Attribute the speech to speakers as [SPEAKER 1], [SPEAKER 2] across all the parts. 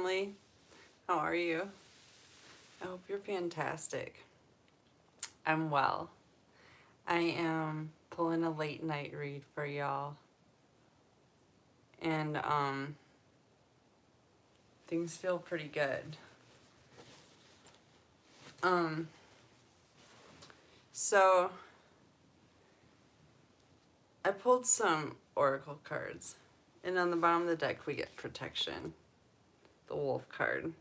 [SPEAKER 1] family. How are you? I hope you're fantastic. I'm well. I am pulling a late night read for y'all. And things feel pretty good. Um so I pulled some oracle cards. And on the bottom of the deck we get protection. The wolf card.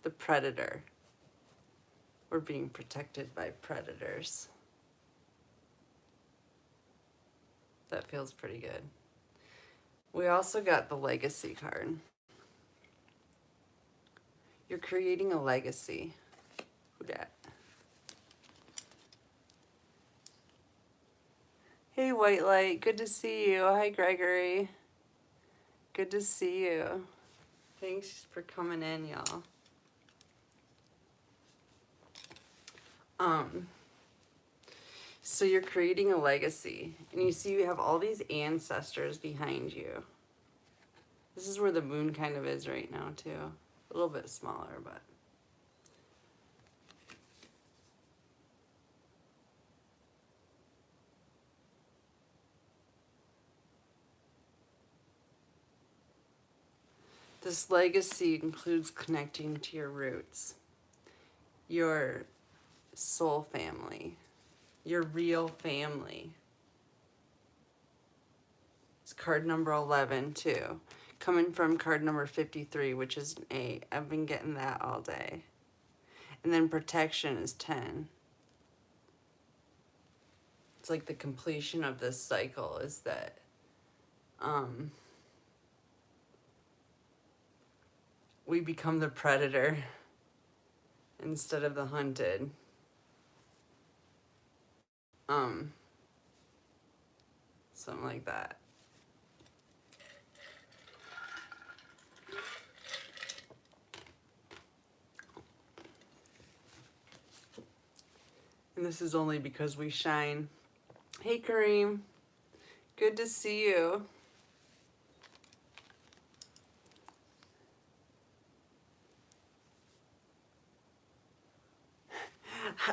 [SPEAKER 1] The predator. We're being protected by predators. That feels pretty good. We also got the legacy card. You're creating a legacy. Who dat? Hey, White Light. Good to see you. Hi, Gregory. Good to see you. Thanks for coming in, y'all. So you're creating a legacy, and you see you have all these ancestors behind you. This is where the moon kind of is right now, too. A little bit smaller, but. This legacy includes connecting to your roots, your soul family, your real family. It's card number 11, too. Coming from card number 53, which is an 8. I've been getting that all day. And then protection is 10. It's like the completion of this cycle is that we become the predator instead of the hunted. Something like that. And this is only because we shine. Hey, Kareem. Good to see you.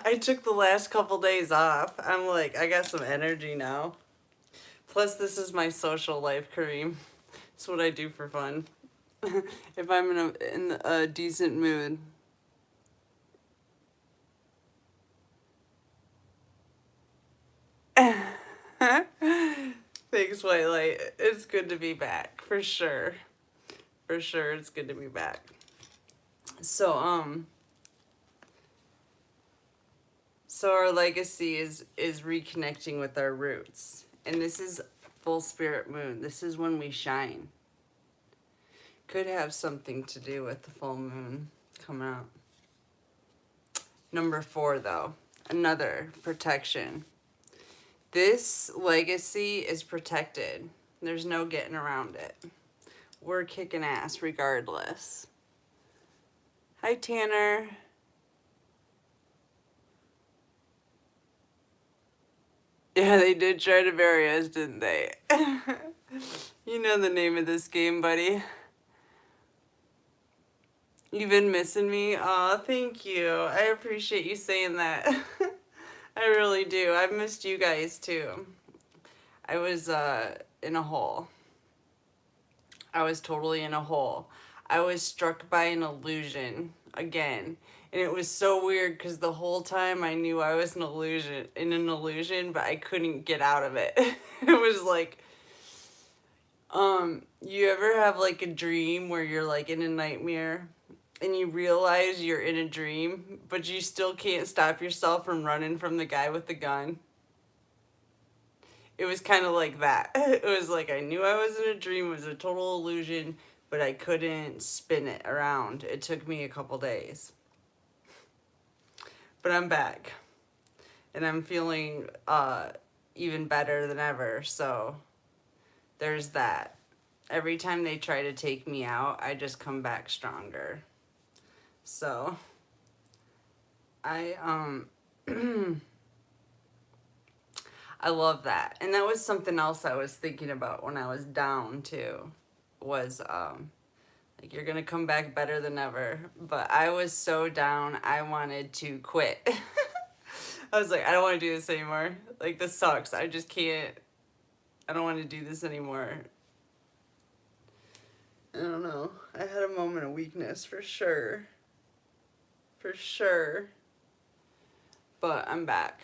[SPEAKER 1] I took the last couple days off. I'm like, I got some energy now. Plus, this is my social life, Kareem. It's what I do for fun. If I'm in a decent mood. Thanks, White Light. It's good to be back, for sure. For sure, it's good to be back. So our legacy is reconnecting with our roots. And this is full spirit moon. This is when we shine. Could have something to do with the full moon coming up. Number 4, though. Another protection. This legacy is protected. There's no getting around it. We're kicking ass regardless. Hi, Tanner. Yeah, they did try to bury us, didn't they? You know the name of this game, buddy. You've been missing me? Aw, thank you. I appreciate you saying that. I really do. I've missed you guys, too. I was in a hole. I was totally in a hole. I was struck by an illusion again. And it was so weird because the whole time I knew I was in an illusion, but I couldn't get out of it. It was like, you ever have like a dream where you're like in a nightmare and you realize you're in a dream, but you still can't stop yourself from running from the guy with the gun? It was kind of like that. It was like I knew I was in a dream. It was a total illusion, but I couldn't spin it around. It took me a couple days. But I'm back. And I'm feeling even better than ever. So there's that. Every time they try to take me out, I just come back stronger. So I I love that. And that was something else I was thinking about when I was down too, was Like, you're gonna come back better than ever. But I was so down, I wanted to quit. I was like, I don't want to do this anymore. Like, this sucks. I just can't. I don't want to do this anymore. I don't know. I had a moment of weakness for sure. For sure. But I'm back.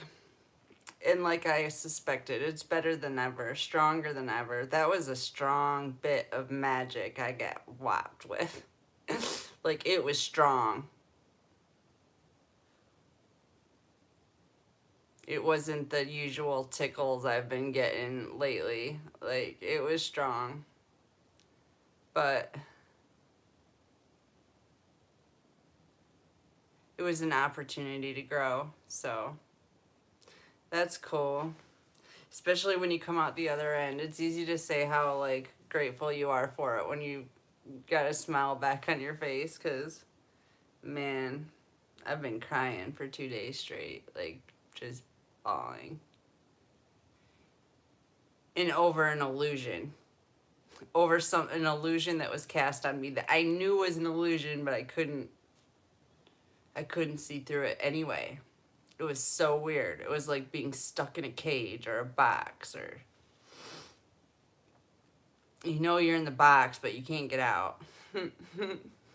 [SPEAKER 1] And like I suspected, it's better than ever, stronger than ever. That was a strong bit of magic I got whopped with. Like, it was strong. It wasn't the usual tickles I've been getting lately. Like, it was strong. But it was an opportunity to grow. So that's cool. Especially when you come out the other end. It's easy to say how, like, grateful you are for it when you got a smile back on your face. Because, man, I've been crying for 2 days straight. Like, just bawling. And over an illusion. Over an illusion that was cast on me that I knew was an illusion, but I couldn't see through it anyway. It was so weird. It was like being stuck in a cage or a box, or you know you're in the box but you can't get out.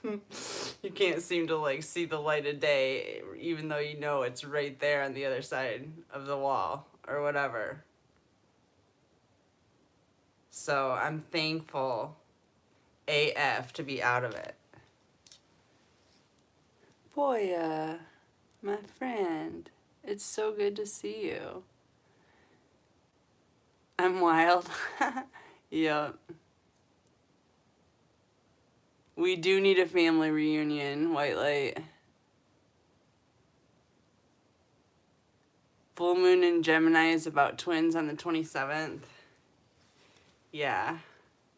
[SPEAKER 1] You can't seem to, like, see the light of day even though you know it's right there on the other side of the wall or whatever. So I'm thankful AF to be out of it. Boya, my friend, it's so good to see you. I'm wild. Yep. We do need a family reunion, White Light. Full moon in Gemini is about twins on the 27th. Yeah,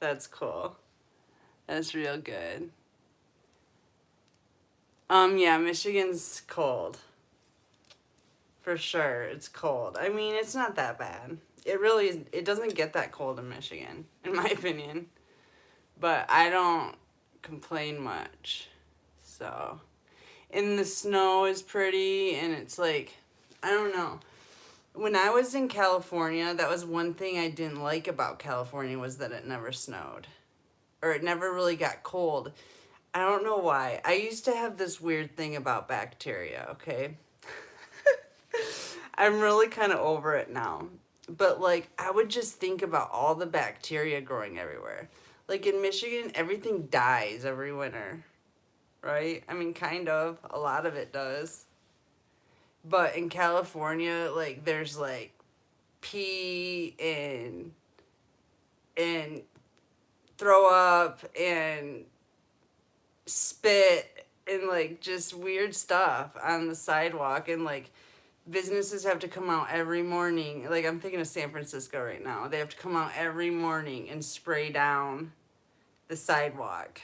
[SPEAKER 1] that's cool. That's real good. Yeah, Michigan's cold. For sure, it's cold. I mean, it's not that bad. It really is, it doesn't get that cold in Michigan, in my opinion. But I don't complain much. So, and the snow is pretty, and it's like, I don't know. When I was in California, that was one thing I didn't like about California, was that it never snowed. Or it never really got cold. I don't know why. I used to have this weird thing about bacteria, okay? I'm really kind of over it now. But, like, I would just think about all the bacteria growing everywhere. Like, in Michigan, everything dies every winter, right? I mean, kind of. A lot of it does. But in California, like, there's, like, pee and throw up and spit and, like, just weird stuff on the sidewalk. And, like, businesses have to come out every morning. Like, I'm thinking of San Francisco right now. They have to come out every morning and spray down the sidewalk.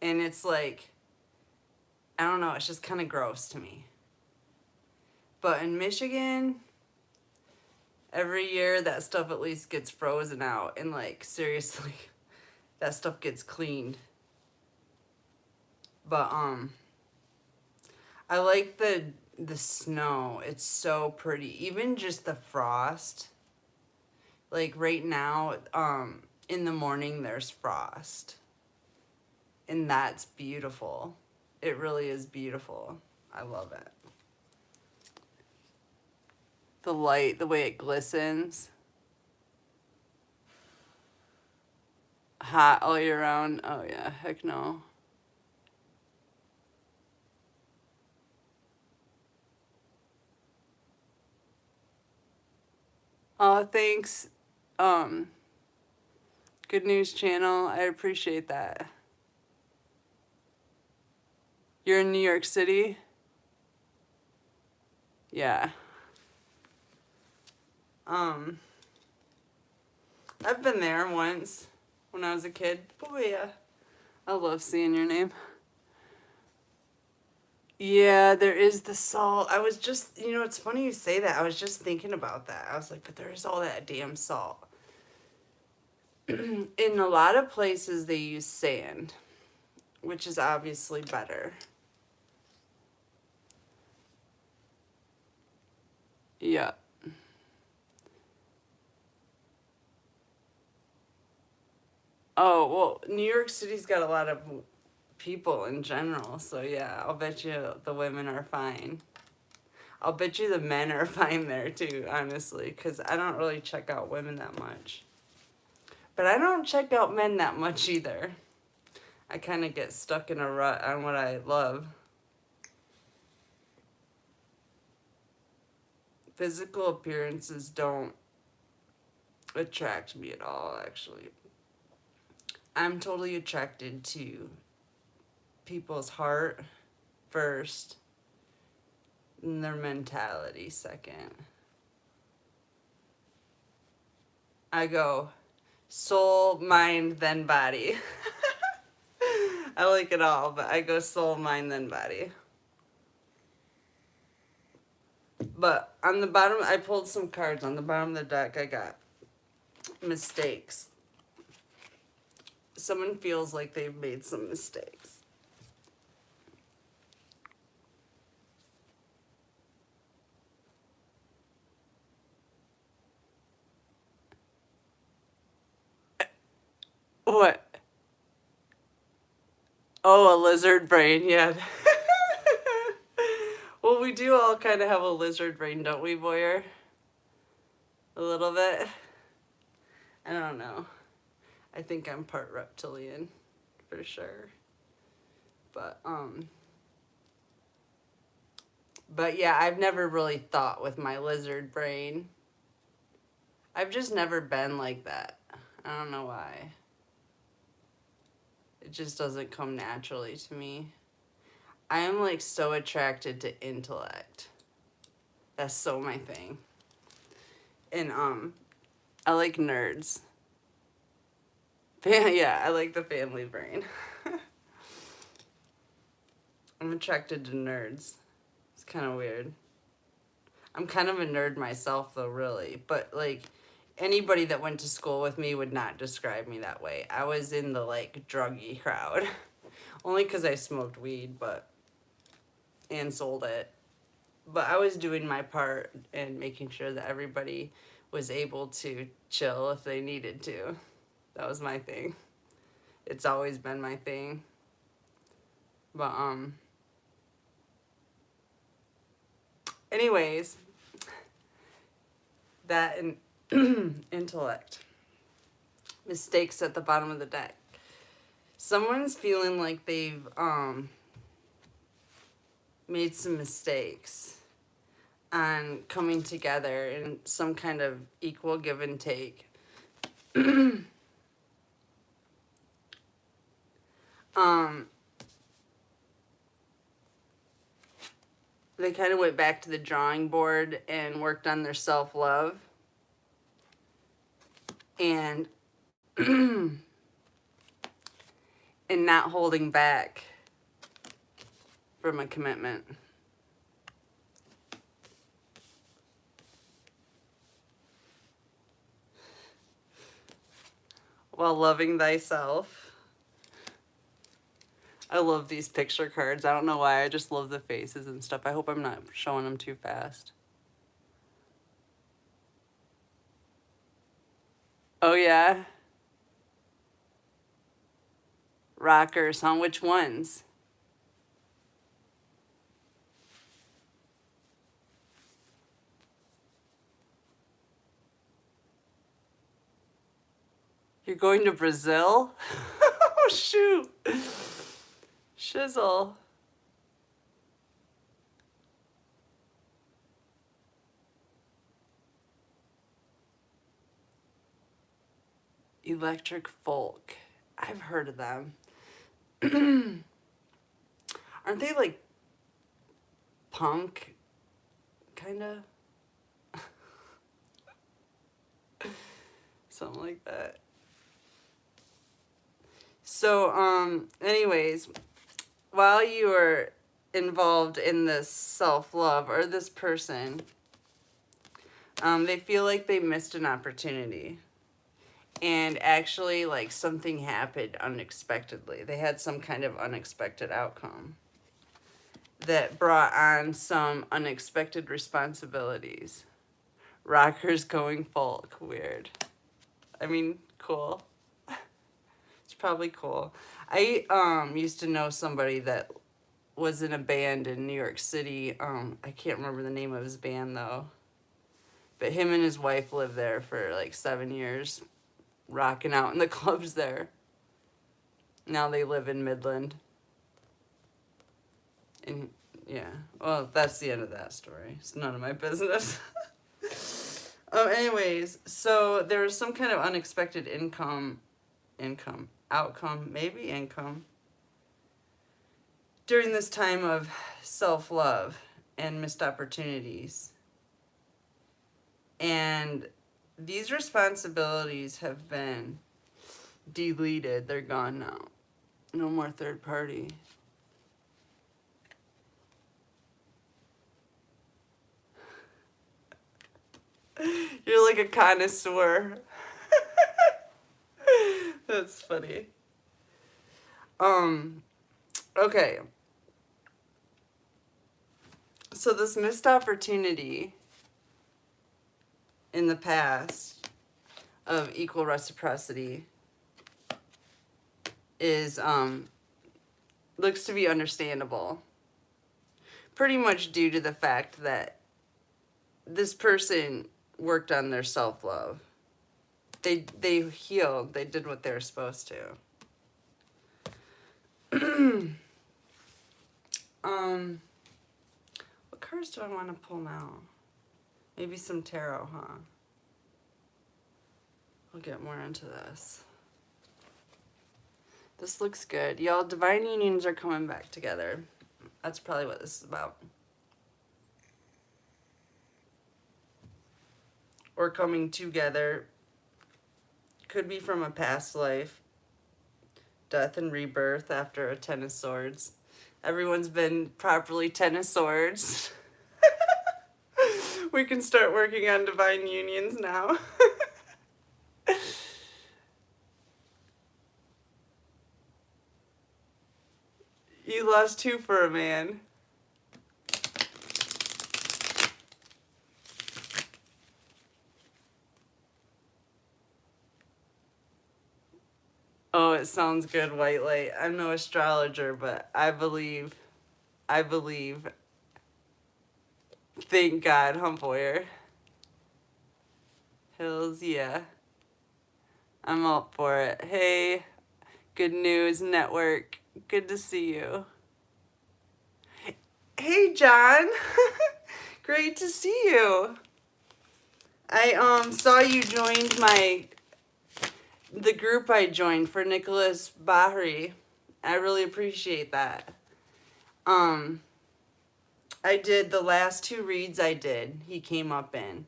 [SPEAKER 1] And it's like, I don't know, it's just kind of gross to me. But in Michigan, every year that stuff at least gets frozen out. And, like, seriously, that stuff gets cleaned. But, I like the snow. It's so pretty. Even just the frost. Like, right now, in the morning there's frost. And that's beautiful. It really is beautiful. I love it. The light, the way it glistens. Hot all year round. Oh yeah, heck no. Oh, thanks. Good News Channel. I appreciate that. You're in New York City? Yeah. I've been there once when I was a kid. Oh yeah. I love seeing your name. Yeah, there is the salt. I was just, it's funny you say that. I was just thinking about that. I was like, but there is all that damn salt. In a lot of places, they use sand. which is obviously better. Yeah. Oh, well, New York City's got a lot of people in general, so yeah, I'll bet you the women are fine. I'll bet you the men are fine there too, honestly, because I don't really check out women that much. But I don't check out men that much either. I kind of get stuck in a rut on what I love. Physical appearances don't attract me at all, actually. I'm totally attracted to people's heart first and their mentality second. I go soul, mind, then body. I like it all, but I go soul, mind, then body. But on the bottom, I pulled some cards. On the bottom of the deck, I got mistakes. Someone feels like they've made some mistakes. What? Oh, a lizard brain, yeah. Well, we do all kind of have a lizard brain, don't we, Boyer? A little bit. I don't know. I think I'm part reptilian, for sure. But yeah, I've never really thought with my lizard brain. I've just never been like that. I don't know why. It just doesn't come naturally to me. I am like so attracted to intellect. That's so my thing. And I like nerds. Yeah, I like the family brain. I'm attracted to nerds. It's kind of weird. I'm kind of a nerd myself though, really. But like anybody that went to school with me would not describe me that way. I was in the like druggy crowd. Only because I smoked weed, and sold it. But I was doing my part in making sure that everybody was able to chill if they needed to. That was my thing. It's always been my thing. But anyways, that and intellect. Mistakes at the bottom of the deck. Someone's feeling like they've made some mistakes on coming together in some kind of equal give and take. They kind of went back to the drawing board and worked on their self-love. And and not holding back from a commitment. While loving thyself. I love these picture cards. I don't know why. I just love the faces and stuff. I hope I'm not showing them too fast. Oh, yeah? Rockers, huh? Which ones? You're going to Brazil? Oh, shoot. Shizzle. Electric folk. I've heard of them. Aren't they like punk? Kinda? Something like that. So, anyways, while you are involved in this self-love or this person, they feel like they missed an opportunity. And actually, like, something happened unexpectedly. They had some kind of unexpected outcome that brought on some unexpected responsibilities. Rockers going folk. Weird. I mean, cool. It's probably cool. I used to know somebody that was in a band in New York City. I can't remember the name of his band though. But him and his wife lived there for like 7 years, rocking out in the clubs there. Now they live in Midland. And yeah, well, that's the end of that story. It's none of my business. Anyways, so there was some kind of unexpected outcome, maybe income, during this time of self-love and missed opportunities. And these responsibilities have been deleted. They're gone now. No more third party. You're like a connoisseur. That's funny. Okay. So this missed opportunity in the past of equal reciprocity is looks to be understandable. Pretty much due to the fact that this person worked on their self-love. They healed. They did what they were supposed to. What cards do I want to pull now? Maybe some tarot, huh? We'll get more into this. This looks good. Y'all, divine unions are coming back together. That's probably what this is about. Or coming together. Could be from a past life. Death and rebirth after a Ten of Swords. Everyone's been properly Ten of Swords. We can start working on divine unions now. You lost 2 for a man. Oh, it sounds good, White Light. I'm no astrologer, but I believe. Thank God, Humboyer. Hills, yeah. I'm up for it. Hey, Good News Network. Good to see you. Hey, John. Great to see you. I saw you joined the group I joined for Nicholas Bahri. I really appreciate that. I did the last 2 reads I did, he came up in.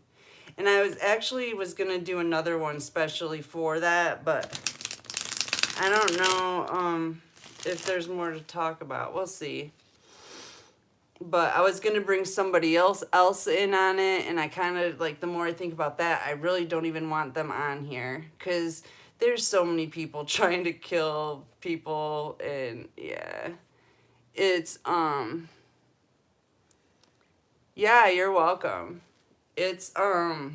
[SPEAKER 1] And I was gonna do another one specially for that, but I don't know if there's more to talk about. We'll see. But I was gonna bring somebody else in on it, and I kind of, like, the more I think about that, I really don't even want them on here, because there's so many people trying to kill people, and yeah. It's, yeah, you're welcome. It's a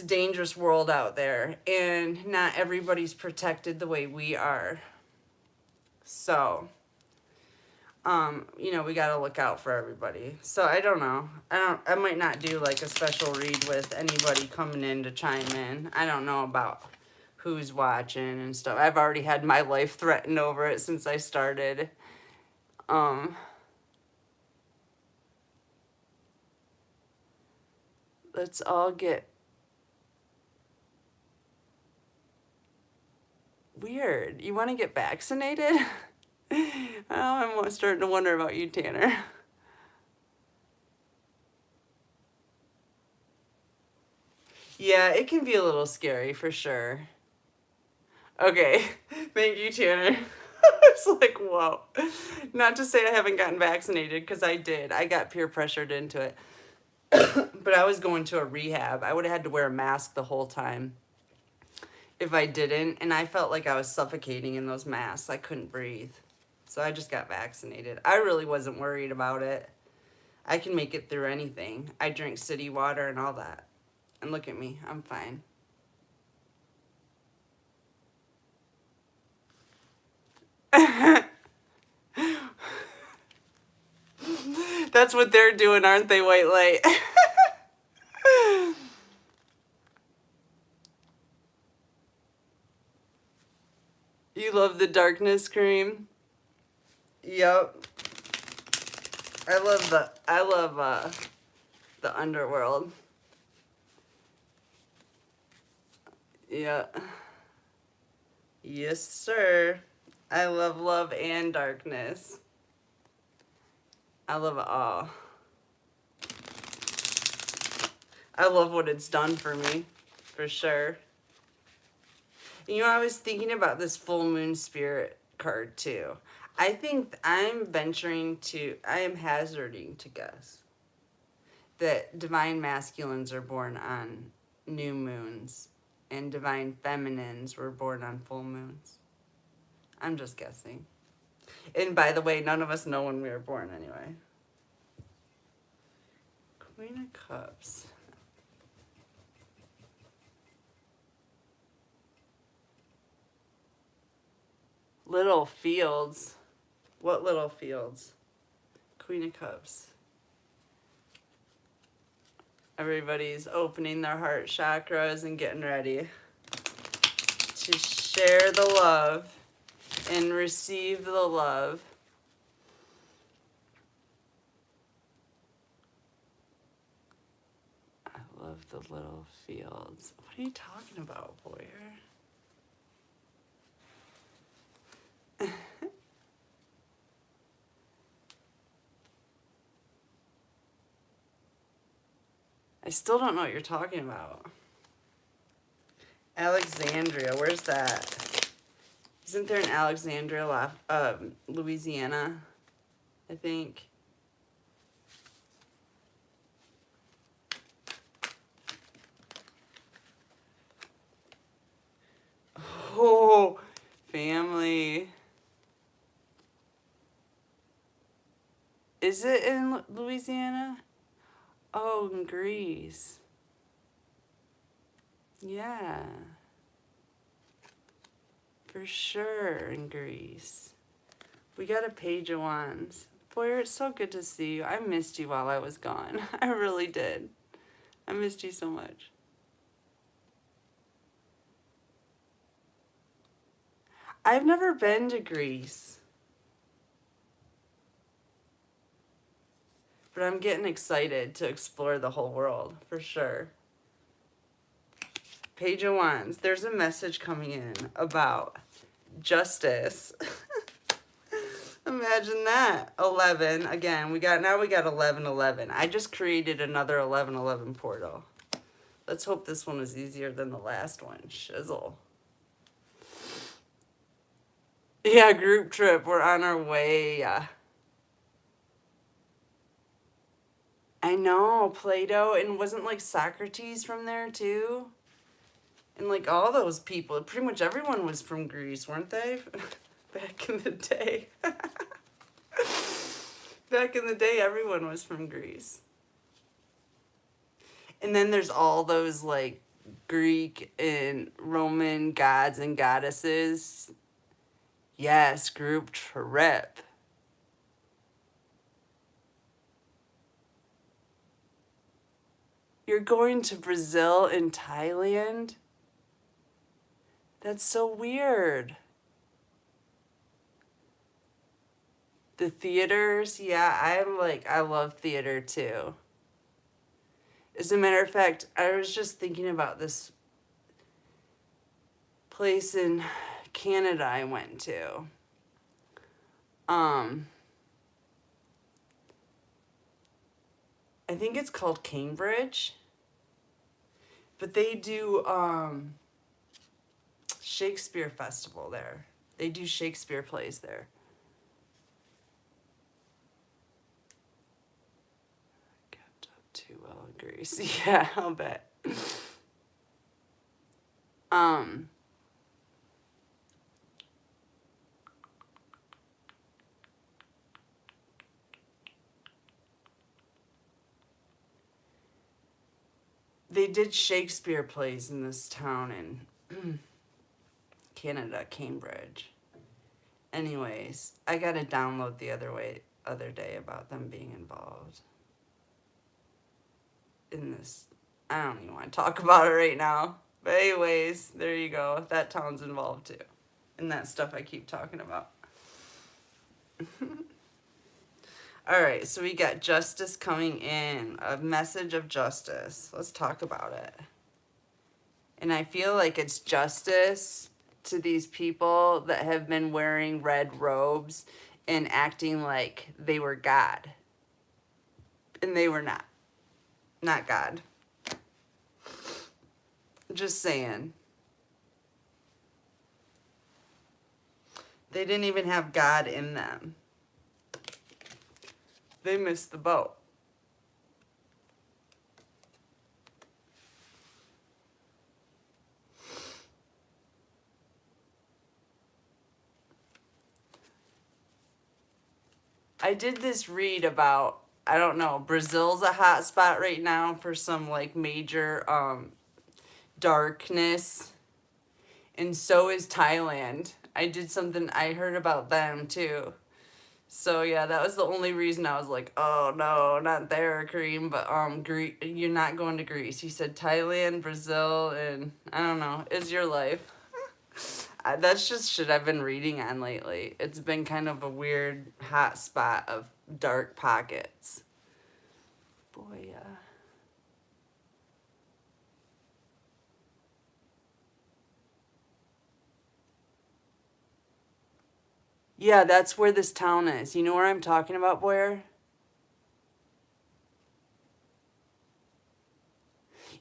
[SPEAKER 1] dangerous world out there, and not everybody's protected the way we are. So, you know, we gotta look out for everybody. So I don't know. I might not do like a special read with anybody coming in to chime in. I don't know about who's watching and stuff. I've already had my life threatened over it since I started. Let's all get weird. You want to get vaccinated? Oh, I'm starting to wonder about you, Tanner. Yeah, it can be a little scary for sure. Okay, thank you, Tanner. It's like, whoa. Not to say I haven't gotten vaccinated, because I did. I got peer pressured into it. But I was going to a rehab. I would have had to wear a mask the whole time if I didn't. And I felt like I was suffocating in those masks. I couldn't breathe. So I just got vaccinated. I really wasn't worried about it. I can make it through anything. I drink city water and all that. And look at me. I'm fine. That's what they're doing, aren't they, White Light? You love the darkness cream? Yep. I love the underworld. Yeah. Yes, sir. I love love and darkness. I love it all. I love what it's done for me, for sure. You know, I was thinking about this full moon spirit card too. I think I am hazarding to guess that divine masculines are born on new moons and divine feminines were born on full moons. I'm just guessing. And by the way, none of us know when we were born anyway. Queen of Cups. Little fields. What little fields? Queen of Cups. Everybody's opening their heart chakras and getting ready to share the love and receive the love. I love the little fields. What are you talking about, Boyer? I still don't know what you're talking about. Alexandria, where's that? Isn't there an Alexandria, Louisiana, I think? Oh, family. Is it in Louisiana? Oh, in Greece. Yeah. For sure in Greece. We got a Page of Wands. Boyer, it's so good to see you. I missed you while I was gone. I really did. I missed you so much. I've never been to Greece. But I'm getting excited to explore the whole world, for sure. Page of Wands. There's a message coming in about justice. Imagine that. 11. Again, we got 1111. I just created another 1111 portal. Let's hope this one is easier than the last one. Shizzle. Yeah, group trip. We're on our way. I know, Plato, and wasn't like Socrates from there too? And like all those people, pretty much everyone was from Greece, weren't they? Back in the day. Back in the day, everyone was from Greece. And then there's all those like Greek and Roman gods and goddesses. Yes, group trip. You're going to Brazil and Thailand? That's so weird. The theaters, yeah, I love theater too. As a matter of fact, I was just thinking about this place in Canada I went to. I think it's called Cambridge. But they do Shakespeare Festival there. They do Shakespeare plays there. Kept up too well Grease. Yeah, I'll bet. Um, they did Shakespeare plays in this town in Canada, Cambridge. Anyways, I got a download the other day about them being involved in this. I don't even want to talk about it right now. But anyways, there you go. That town's involved too. And that stuff I keep talking about. All right, so we got justice coming in, a message of justice. Let's talk about it. And I feel like it's justice to these people that have been wearing red robes and acting like they were God. And they were not. Not God. Just saying. They didn't even have God in them. They missed the boat. I did this read about, I don't know, Brazil's a hot spot right now for some like major darkness. And so is Thailand. I heard about them too. So yeah, that was the only reason I was like, oh no, not there, Kareem. But you're not going to Greece. You said Thailand, Brazil, and I don't know. Is your life? That's just shit I've been reading on lately. It's been kind of a weird hot spot of dark pockets. Boy, yeah. Yeah, that's where this town is. You know where I'm talking about, Boyer?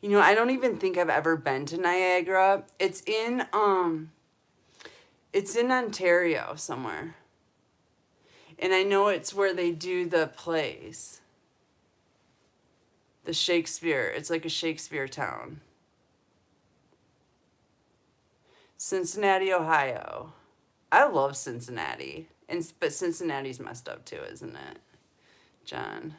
[SPEAKER 1] You know, I don't even think I've ever been to Niagara. It's in Ontario somewhere. And I know it's where they do the plays. The Shakespeare. It's like a Shakespeare town. Cincinnati, Ohio. I love Cincinnati. But Cincinnati's messed up too, isn't it, John?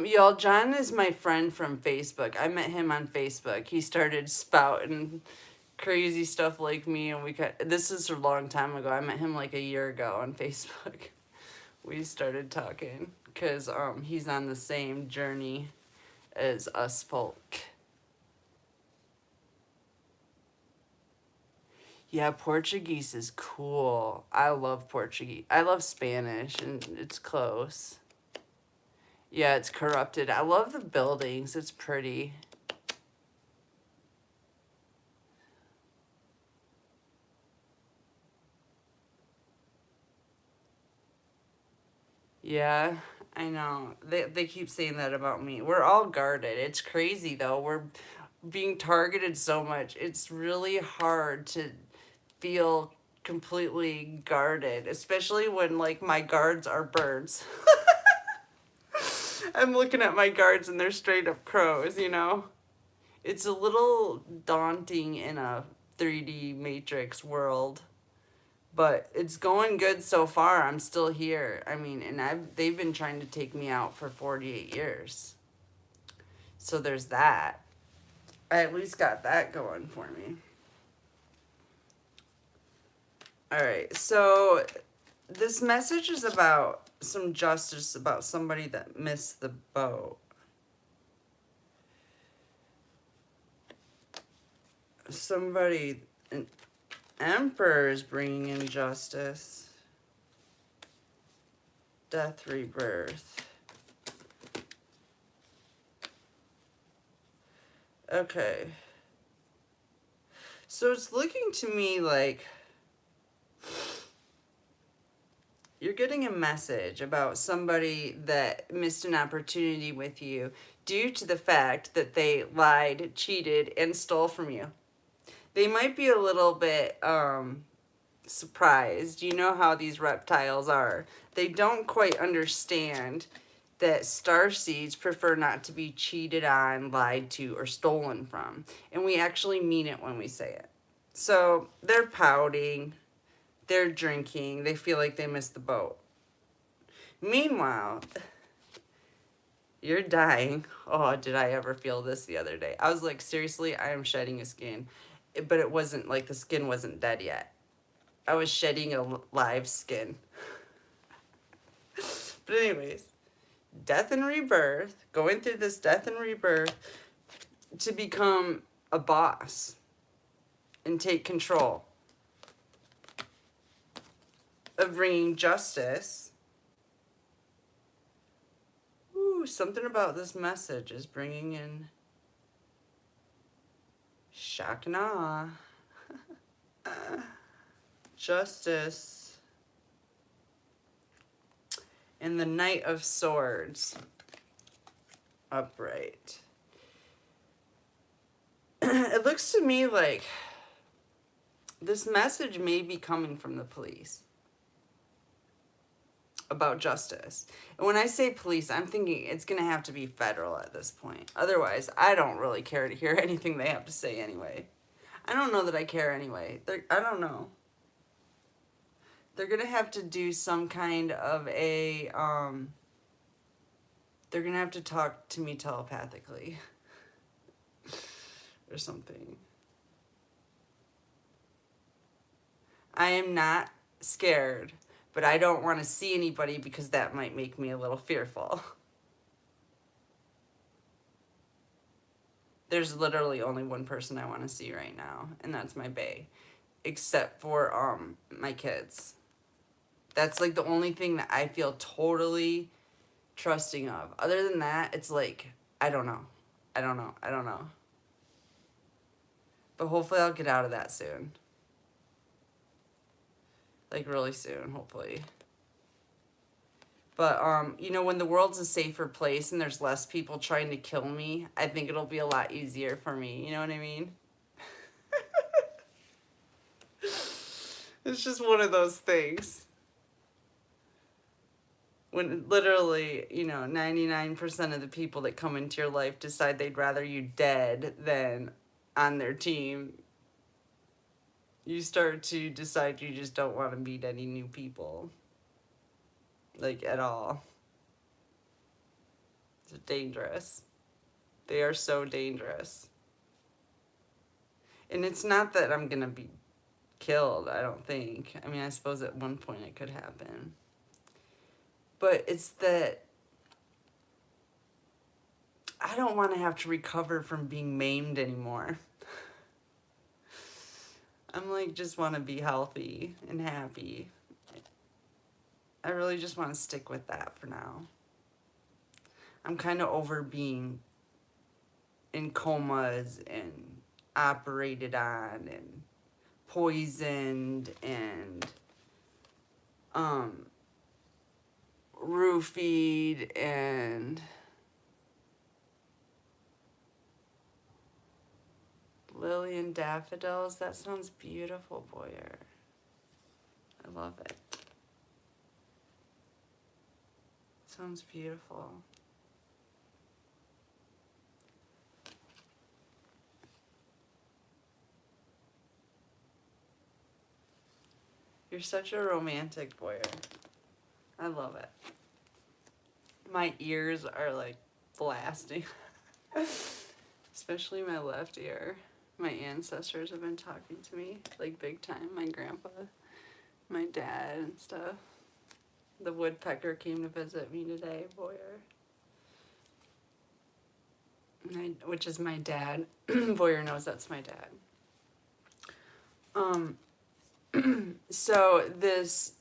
[SPEAKER 1] Y'all, John is my friend from Facebook. I met him on Facebook. He started spouting crazy stuff like me, and this is a long time ago. I met him like a year ago on Facebook. We started talking because he's on the same journey as us folk. Yeah, Portuguese is cool. I love Portuguese. I love Spanish, and it's close. Yeah, it's corrupted. I love the buildings. It's pretty. Yeah, I know. They keep saying that about me. We're all guarded. It's crazy though. We're being targeted so much. It's really hard to feel completely guarded, especially when like my guards are birds. I'm looking at my guards and they're straight up crows, you know? It's a little daunting in a 3D Matrix world. But it's going good so far. I'm still here. I mean, and they've been trying to take me out for 48 years. So there's that. I at least got that going for me. All right. So this message is about some justice about somebody that missed the boat. Somebody, an emperor is bringing in justice. Death, rebirth. Okay. So it's looking to me like you're getting a message about somebody that missed an opportunity with you due to the fact that they lied, cheated, and stole from you. They might be a little bit surprised. You know how these reptiles are. They don't quite understand that starseeds prefer not to be cheated on, lied to, or stolen from. And we actually mean it when we say it. So they're pouting, they're drinking, they feel like they missed the boat. Meanwhile, you're dying. Oh, did I ever feel this the other day? I was like, seriously, I am shedding a skin. But it wasn't like the skin wasn't dead yet. I was shedding a live skin. But anyways, death and rebirth, going through this death and rebirth to become a boss and take control of bringing justice. Ooh, something about this message is bringing in shock and awe. Justice. And the Knight of Swords. Upright. It looks to me like this message may be coming from the police about justice. And when I say police, I'm thinking it's going to have to be federal at this point. Otherwise, I don't really care to hear anything they have to say anyway. I don't know that I care anyway. I don't know. They're going to have to do some kind of a, they're going to have to talk to me telepathically. Or something. I am not scared, but I don't want to see anybody because that might make me a little fearful. There's literally only one person I want to see right now, and that's my bae. Except for my kids. That's like the only thing that I feel totally trusting of. Other than that, it's like, I don't know. I don't know. But hopefully I'll get out of that soon. Like really soon, hopefully. But, you know, when the world's a safer place and there's less people trying to kill me, I think it'll be a lot easier for me. You know what I mean? It's just one of those things. When literally, you know, 99% of the people that come into your life decide they'd rather you dead than on their team, you start to decide you just don't want to meet any new people. Like, at all. It's dangerous. They are so dangerous. And it's not that I'm going to be killed, I don't think. I mean, I suppose at one point it could happen. But it's that I don't want to have to recover from being maimed anymore. I'm like, just want to be healthy and happy. I really just want to stick with that for now. I'm kind of over being in comas and operated on and poisoned and roofied and lily and daffodils. That sounds beautiful, Boyer. I love it. Sounds beautiful. You're such a romantic, Boyer. I love it. My ears are like blasting. Especially my left ear. My ancestors have been talking to me like big time. My grandpa, my dad and stuff. The woodpecker came to visit me today, Boyer. Which is my dad. Boyer knows that's my dad. So this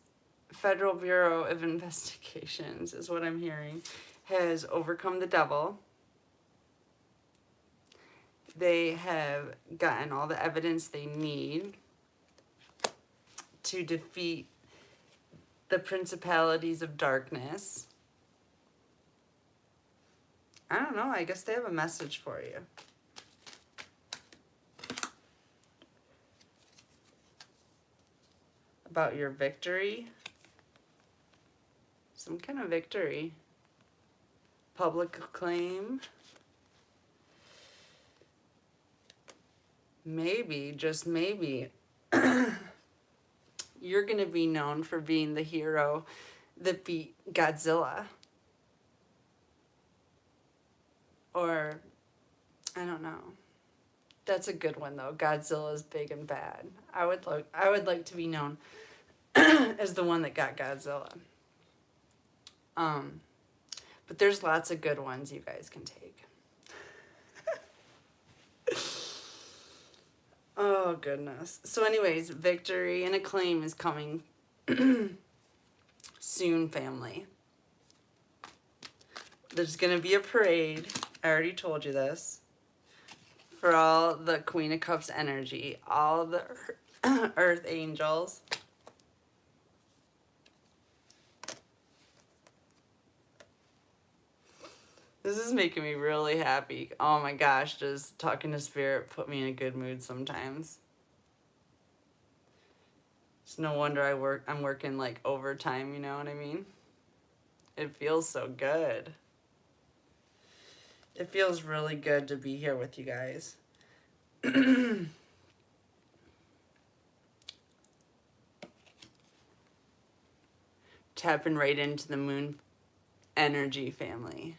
[SPEAKER 1] Federal Bureau of Investigations, is what I'm hearing, has overcome the devil. They have gotten all the evidence they need to defeat the principalities of darkness. I don't know, I guess they have a message for you. about your victory. Some kind of victory. Public acclaim. Maybe, just maybe, you're going to be known for being the hero that beat Godzilla. Or, I don't know. That's a good one though. Godzilla's big and bad. I would like to be known as the one that got Godzilla. But there's lots of good ones you guys can take. Oh, goodness. So anyways, victory and acclaim is coming soon, family. There's going to be a parade. I already told you this. For all the Queen of Cups energy, all the Earth angels. This is making me really happy. Oh my gosh, just talking to Spirit put me in a good mood sometimes. It's no wonder I'm working like overtime, you know what I mean? It feels so good. It feels really good to be here with you guys. Tapping right into the moon energy, family.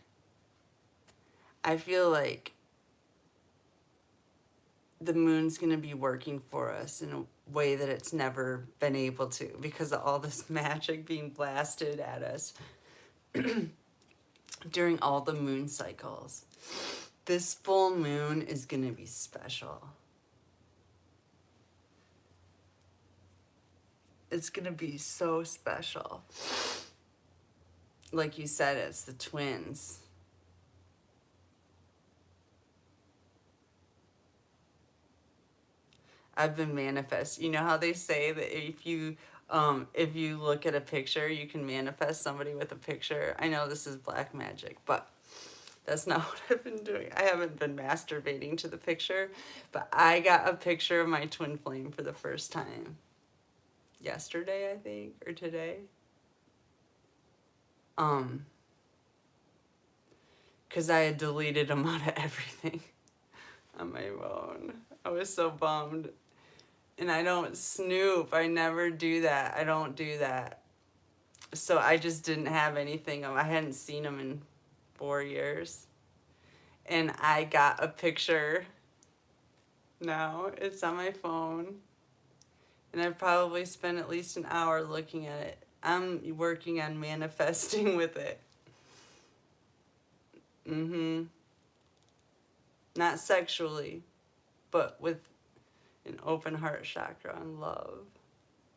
[SPEAKER 1] I feel like the moon's going to be working for us in a way that it's never been able to because of all this magic being blasted at us during all the moon cycles. This full moon is going to be special. It's going to be so special. Like you said, it's the twins. I've been manifesting. You know how they say that if you look at a picture, you can manifest somebody with a picture? I know this is black magic, but that's not what I've been doing. I haven't been masturbating to the picture, but I got a picture of my twin flame for the first time. Yesterday, I think, or today. Because I had deleted them out of everything on my phone. I was so bummed. And I don't snoop. I never do that. I don't do that. So I just didn't have anything. I hadn't seen them in 4 years. And I got a picture. Now it's on my phone. And I've probably spent at least an hour looking at it. I'm working on manifesting with it. Not sexually, but with an open heart chakra and love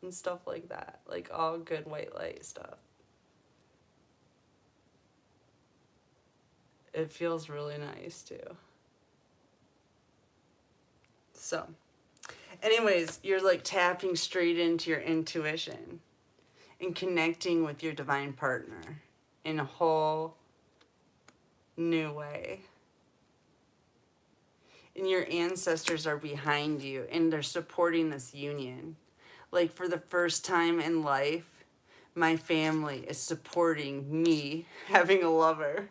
[SPEAKER 1] and stuff like that. Like all good white light stuff. It feels really nice too. So, anyways, you're like tapping straight into your intuition and connecting with your divine partner in a whole new way. And your ancestors are behind you and they're supporting this union. Like for the first time in life, my family is supporting me having a lover.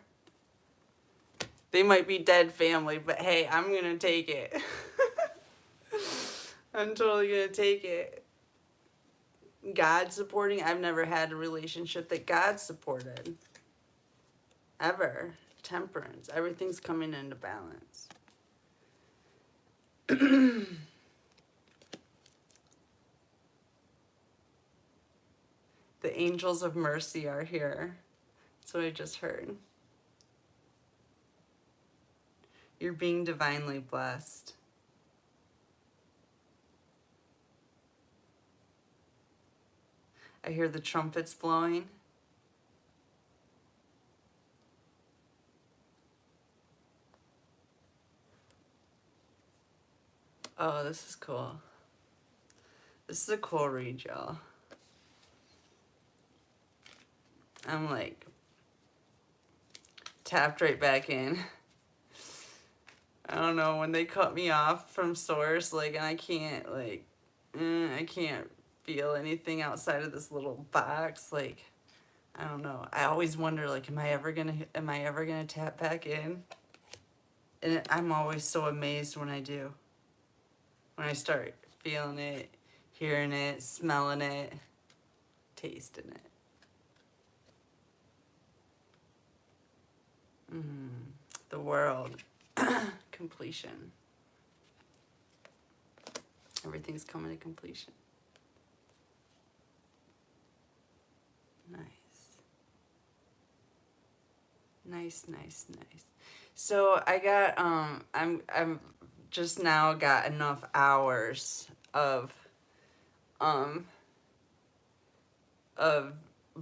[SPEAKER 1] They might be dead family, but hey, I'm gonna take it. I'm totally gonna take it. God supporting, I've never had a relationship that God supported. Ever. Temperance. Everything's coming into balance. The angels of mercy are here. That's what I just heard. You're being divinely blessed. I hear the trumpets blowing. Oh, this is cool. This is a cool read, y'all. I'm like tapped right back in. I don't know, when they cut me off from source, like, and I can't, like, I can't feel anything outside of this little box. Like, I don't know. I always wonder, like, am I ever gonna tap back in? And I'm always so amazed when I do. When I start feeling it, hearing it, smelling it, tasting it. The world. Completion. Everything's coming to completion. Nice. Nice. So I got I'm just now got enough hours um of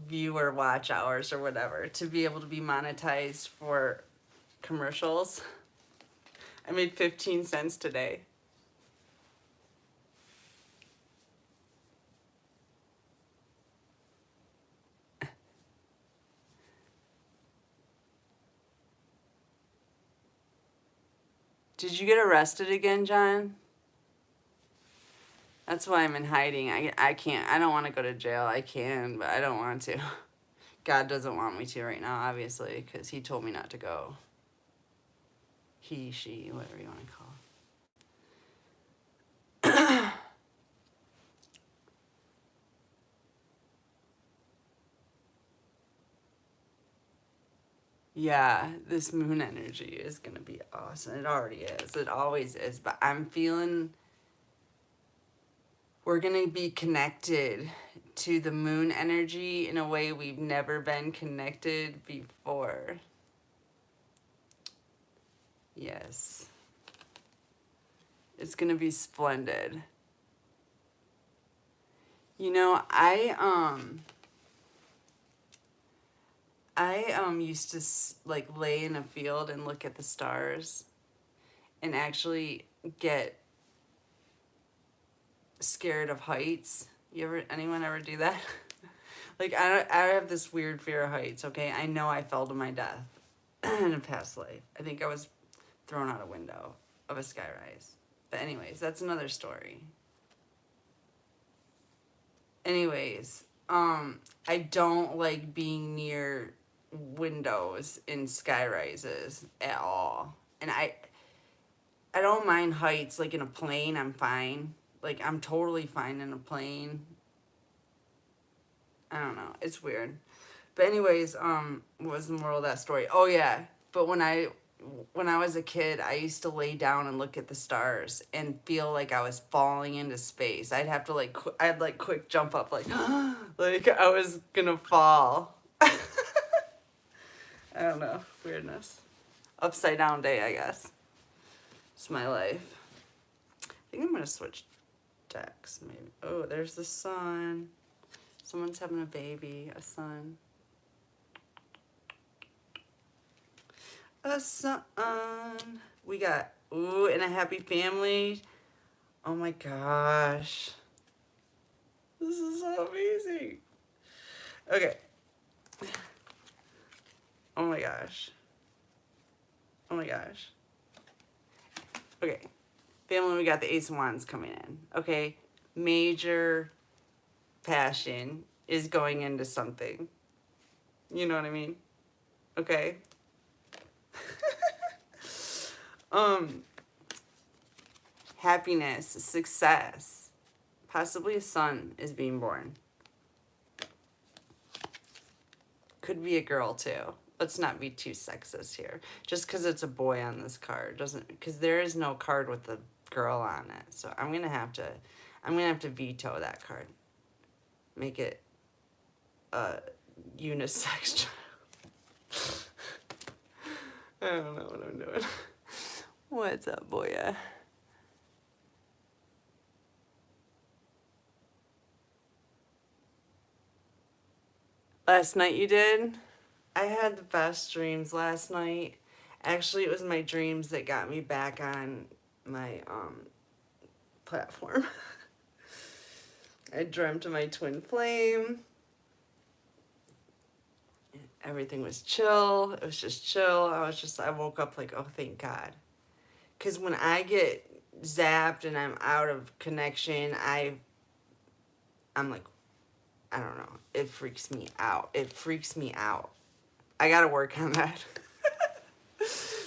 [SPEAKER 1] viewer watch hours or whatever to be able to be monetized for commercials. I made 15 cents today. Did you get arrested again, John? That's why I'm in hiding. I can't. I don't want to go to jail. I can, but I don't want to. God doesn't want me to right now, obviously, because he told me not to go. He, she, whatever you want to call it. Yeah, this moon energy is going to be awesome. It already is. It always is. But I'm feeling we're going to be connected to the moon energy in a way we've never been connected before. Yes. It's going to be splendid. You know, I used to like lay in a field and look at the stars and actually get scared of heights. Anyone ever do that? Like, I have this weird fear of heights, okay? I know I fell to my death in a past life. I think I was thrown out a window of a skyrise. But anyways, that's another story. Anyways, I don't like being near windows in skyrises at all. And I don't mind heights. Like in a plane, I'm fine. Like, I'm totally fine in a plane. I don't know. It's weird. But anyways, what was the moral of that story? Oh yeah. But when I was a kid, I used to lay down and look at the stars and feel like I was falling into space. I'd have to I'd quick jump up like like I was gonna fall. I don't know. Weirdness. Upside down day, I guess. It's my life. I think I'm gonna switch decks maybe. Oh, there's the sun. Someone's having a baby, a son. A son. We got, ooh, and a happy family. Oh my gosh. This is so amazing. Okay. Oh my gosh. Oh my gosh. Okay. Family, we got the Ace of Wands coming in. Okay. Major passion is going into something. You know what I mean? Okay. Happiness, success, possibly a son is being born. Could be a girl too. Let's not be too sexist here. Just because it's a boy on this card doesn't, because there is no card with a girl on it. So I'm gonna have to veto that card. Make it a unisex child. I don't know what I'm doing. What's up, boya? Last night you did? I had the best dreams last night. Actually, it was my dreams that got me back on my platform. I dreamt of my twin flame. Everything was chill. It was just chill. I woke up like, oh, thank God. Because when I get zapped and I'm out of connection, I'm like, I don't know. It freaks me out. It freaks me out. I gotta work on that.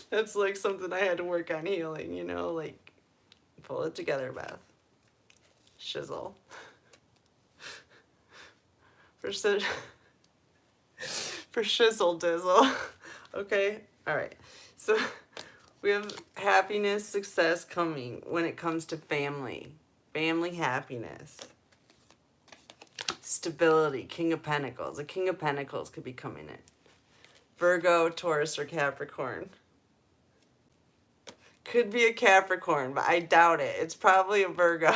[SPEAKER 1] That's like something I had to work on healing, you know, like pull it together, Beth. Shizzle. For for shizzle dizzle. Okay? Alright. So we have happiness, success coming when it comes to family. Family happiness. Stability, King of Pentacles. A King of Pentacles could be coming in. Virgo, Taurus, or Capricorn. Could be a Capricorn, but I doubt it. It's probably a Virgo.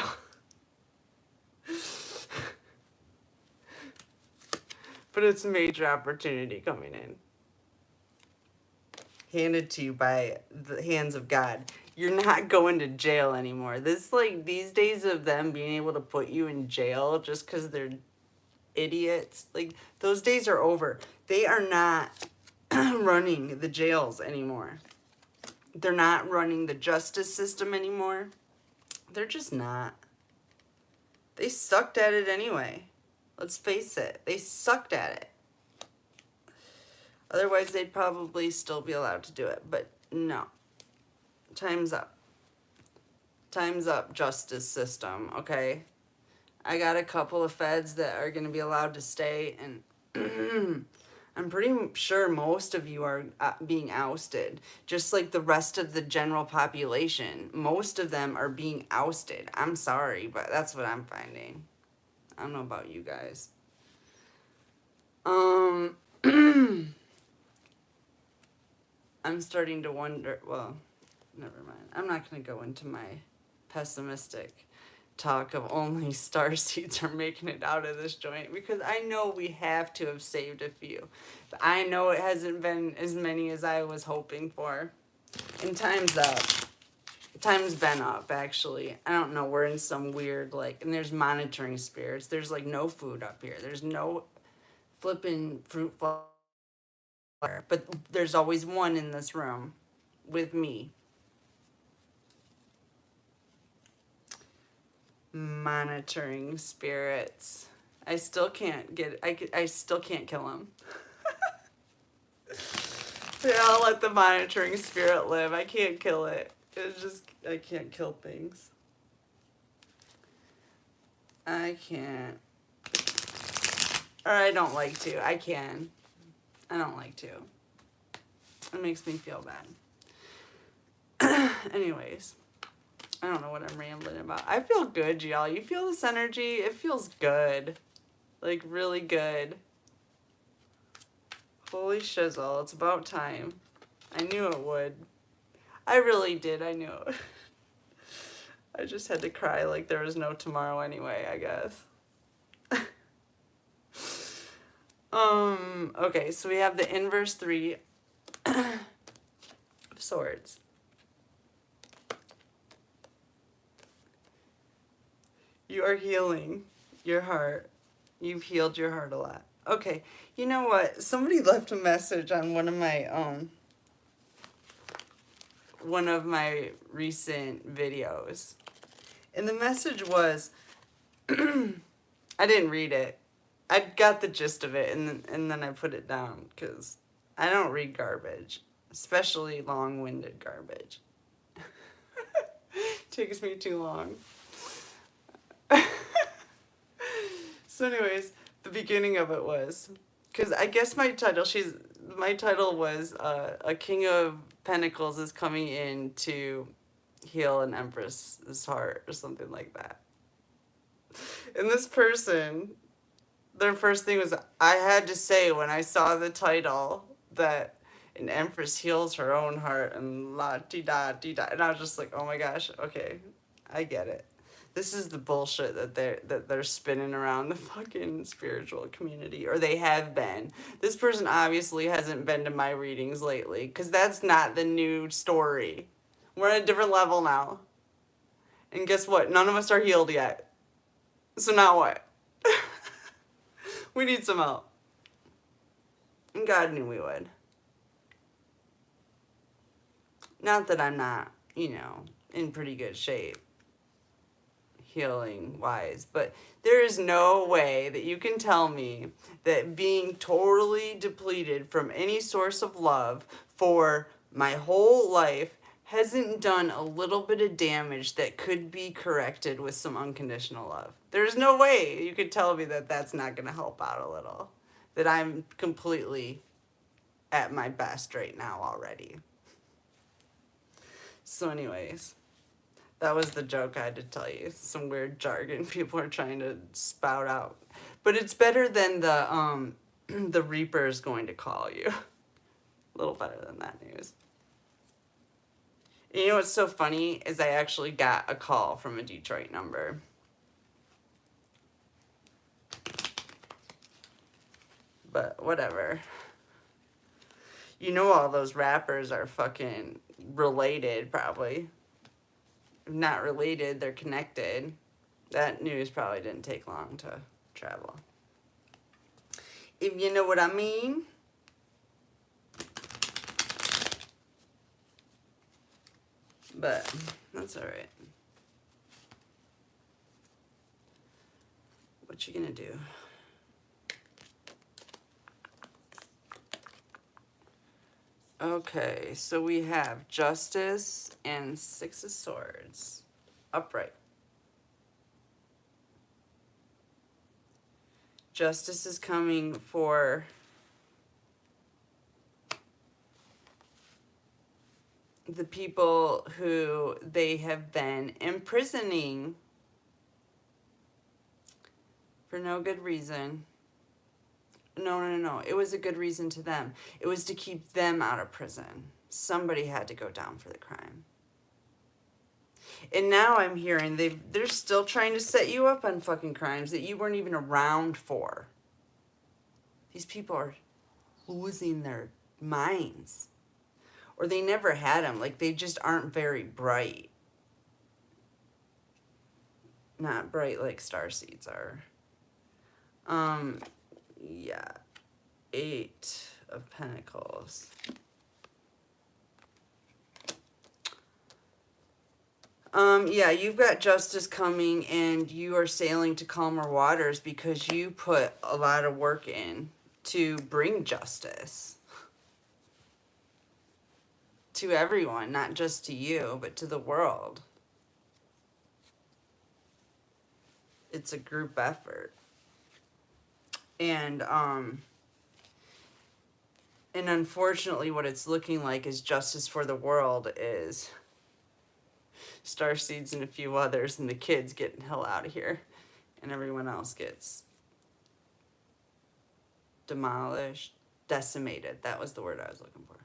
[SPEAKER 1] But it's a major opportunity coming in. Handed to you by the hands of God. You're not going to jail anymore. This, like, these days of them being able to put you in jail just because they're idiots, like, those days are over. They are not running the jails anymore. They're not running the justice system anymore. They're just not. They sucked at it anyway. Let's face it. They sucked at it. Otherwise, they'd probably still be allowed to do it. But no. Time's up. Time's up, justice system, okay? I got a couple of feds that are going to be allowed to stay, and I'm pretty sure most of you are being ousted. Just like the rest of the general population. Most of them are being ousted. I'm sorry, but that's what I'm finding. I don't know about you guys. I'm starting to wonder, well, never mind. I'm not going to go into my pessimistic talk of only starseeds are making it out of this joint, because I know we have to have saved a few. But I know it hasn't been as many as I was hoping for. And time's up. Time's been up, actually. I don't know, we're in some weird, like, and there's monitoring spirits. There's, like, no food up here. There's no flipping fruit flower. But there's always one in this room with me. Monitoring spirits. I still can't get, I still can't kill him. Yeah, I'll let the monitoring spirit live. I can't kill it. It's just, I can't kill things. I can't. Or I don't like to. I can. I don't like to. It makes me feel bad. Anyways. I don't know what I'm rambling about. I feel good, y'all. You feel this energy? It feels good. Like, really good. Holy shizzle. It's about time. I knew it would. I really did. I knew it. I just had to cry like there was no tomorrow anyway, I guess. Okay, so we have the inverse 3 of swords. You are healing your heart. You've healed your heart a lot. Okay, you know what? Somebody left a message on one of my recent videos. And the message was, I didn't read it. I got the gist of it, and then I put it down, because I don't read garbage, especially long-winded garbage. Takes me too long. So anyways, the beginning of it was, because I guess my title was a King of Pentacles is coming in to heal an Empress's heart, or something like that. And this person, their first thing was, I had to say when I saw the title that an Empress heals her own heart and la-di-da-di-da. And I was just like, oh my gosh, okay, I get it. This is the bullshit that they're spinning around the fucking spiritual community, or they have been. This person obviously hasn't been to my readings lately, because that's not the new story. We're at a different level now. And guess what? None of us are healed yet. So now what? We need some help. And God knew we would. Not that I'm not, in pretty good shape. healing wise, but there is no way that you can tell me that being totally depleted from any source of love for my whole life hasn't done a little bit of damage that could be corrected with some unconditional love. There's no way you could tell me that that's not going to help out a little. That I'm completely at my best right now already. So anyways, that was the joke I had to tell you. Some weird jargon people are trying to spout out. But it's better than the the Reaper is going to call you. A little better than that news. And you know what's so funny is I actually got a call from a Detroit number. But whatever. You know all those rappers are fucking related, probably. If not related, they're connected. That news probably didn't take long to travel. If you know what I mean. But that's alright. What you gonna do? Okay, so we have Justice and Six of Swords. Upright. Justice is coming for the people who they have been imprisoning for no good reason. No. It was a good reason to them. It was to keep them out of prison. Somebody had to go down for the crime. And now I'm hearing they're still trying to set you up on fucking crimes that you weren't even around for. These people are losing their minds. Or they never had them. Like, they just aren't very bright. Not bright like starseeds are. Yeah. 8 of Pentacles. Yeah, you've got justice coming and you are sailing to calmer waters because you put a lot of work in to bring justice to everyone, not just to you, but to the world. It's a group effort. And unfortunately what it's looking like is justice for the world is Starseeds and a few others, and the kids get the hell out of here, and everyone else gets demolished, decimated. That was the word I was looking for.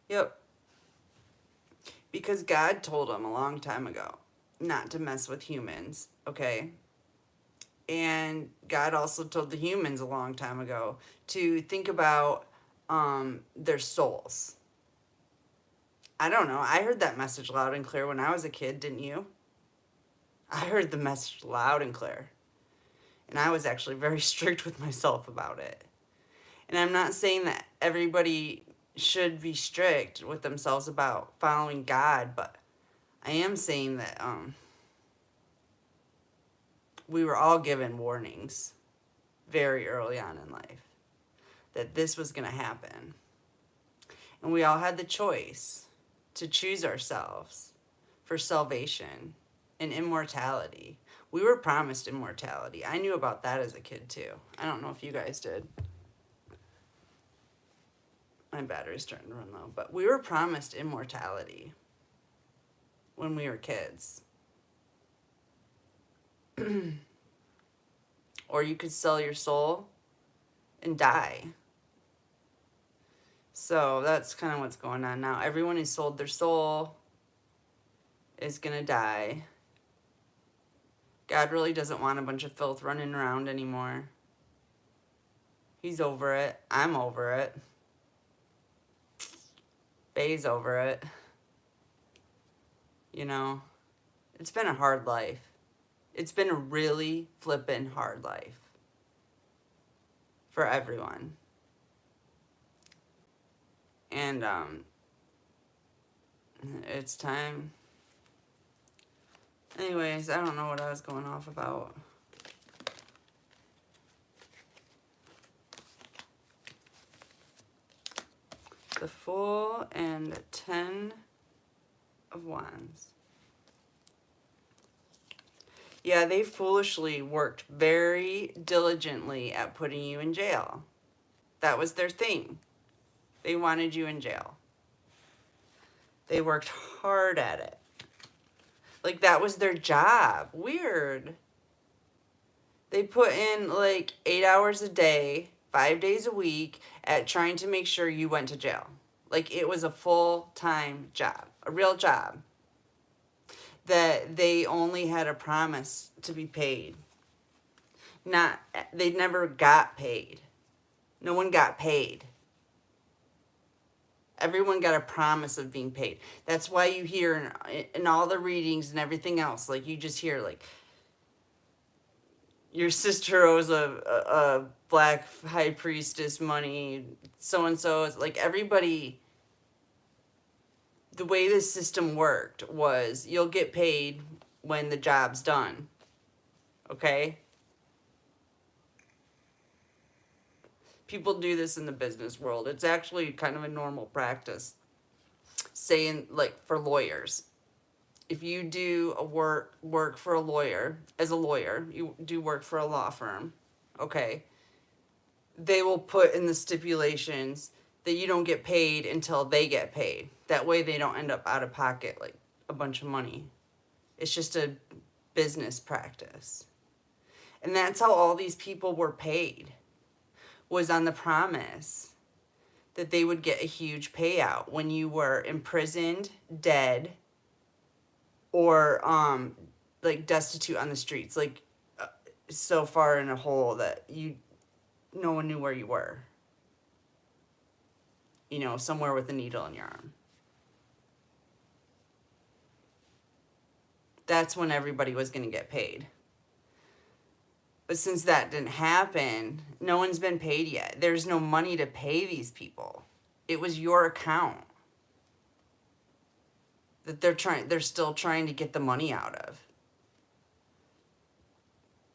[SPEAKER 1] Yep. Because God told them a long time ago not to mess with humans, okay? And God also told the humans a long time ago to think about their souls. I don't know. I heard that message loud and clear when I was a kid, didn't you? I heard the message loud and clear. And I was actually very strict with myself about it. And I'm not saying that everybody should be strict with themselves about following God, but I am saying that we were all given warnings very early on in life that this was going to happen. And we all had the choice to choose ourselves for salvation and immortality. We were promised immortality. I knew about that as a kid too. I don't know if you guys did. My battery's starting to run low. But we were promised immortality when we were kids. Or you could sell your soul and die. So that's kind of what's going on now. Everyone who sold their soul is going to die. God really doesn't want a bunch of filth running around anymore. He's over it. I'm over it. Bay's over it. You know, it's been a hard life. It's been a really flippin' hard life for everyone. And it's time Anyways, I don't know what I was going off about. The Fool and 10 of Wands. Yeah, they foolishly worked very diligently at putting you in jail. That was their thing. They wanted you in jail. They worked hard at it. Like, that was their job. Weird. They put in like 8 hours a day, 5 days a week at trying to make sure you went to jail. Like, it was a full-time job, a real job. That they only had a promise to be paid. They never got paid. No one got paid. Everyone got a promise of being paid. That's why you hear in all the readings and everything else, like, you just hear, like, your sister owes a black high priestess money, so-and-so. Like, everybody, the way this system worked was you'll get paid when the job's done. Okay? People do this in the business world. It's actually kind of a normal practice. Saying, like, for lawyers. If you do work for a lawyer, as a lawyer, you do work for a law firm, okay, they will put in the stipulations that you don't get paid until they get paid. That way they don't end up out of pocket like a bunch of money. It's just a business practice. And that's how all these people were paid, was on the promise that they would get a huge payout when you were imprisoned, dead, or like destitute on the streets, like so far in a hole that no one knew where you were. You know, somewhere with a needle in your arm. That's when everybody was going to get paid. But since that didn't happen, no one's been paid yet. There's no money to pay these people. It was your account that they're still trying to get the money out of.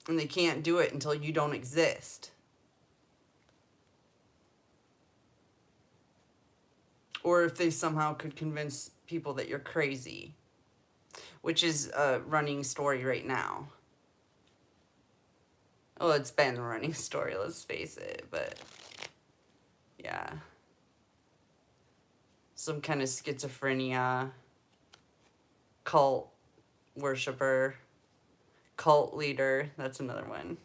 [SPEAKER 1] And they can't do it until you don't exist. Or if they somehow could convince people that you're crazy, which is a running story right now. Well, it's been a running story, let's face it, but yeah. Some kind of schizophrenia, cult worshiper, cult leader. That's another one.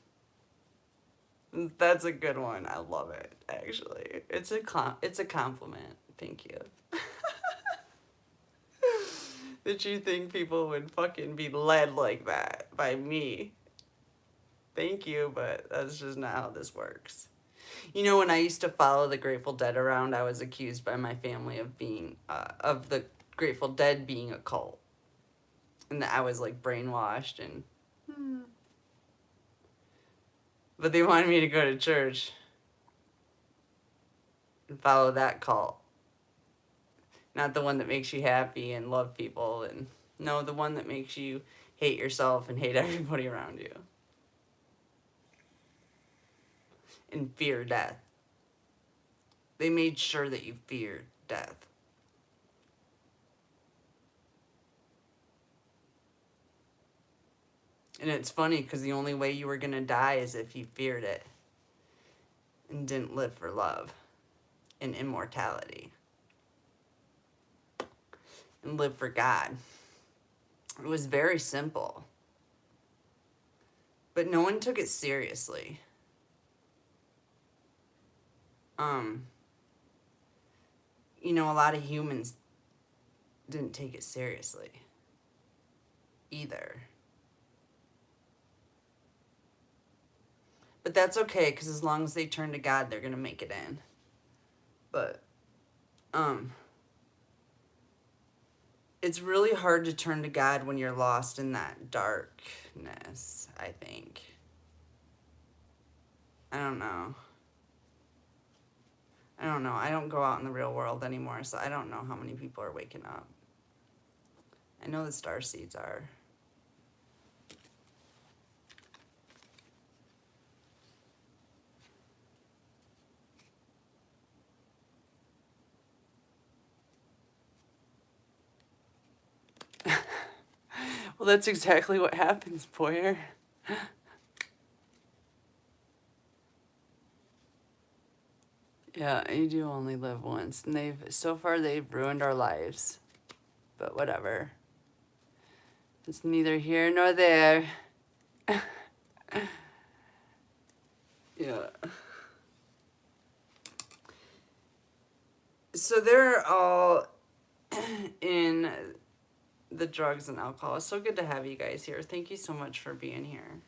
[SPEAKER 1] That's a good one. I love it, actually. It's a compliment. Thank you. That you think people would fucking be led like that by me. Thank you, but that's just not how this works. You know, when I used to follow the Grateful Dead around, I was accused by my family of being, of the Grateful Dead being a cult. And that I was, like, brainwashed and... But they wanted me to go to church and follow that cult. Not the one that makes you happy and love people. And no, the one that makes you hate yourself and hate everybody around you. And fear death. They made sure that you feared death. And it's funny because the only way you were going to die is if you feared it and didn't live for love and immortality and live for God. It was very simple. But no one took it seriously. You know, a lot of humans didn't take it seriously either. But that's okay, because as long as they turn to God, they're going to make it in. But, it's really hard to turn to God when you're lost in that darkness, I think. I don't know. I don't go out in the real world anymore, so I don't know how many people are waking up. I know the starseeds are. Well, that's exactly what happens, Boyer. Yeah, you do only live once, and so far they've ruined our lives. But whatever. It's neither here nor there. Yeah. So they're all in the drugs and alcohol. It's so good to have you guys here. Thank you so much for being here.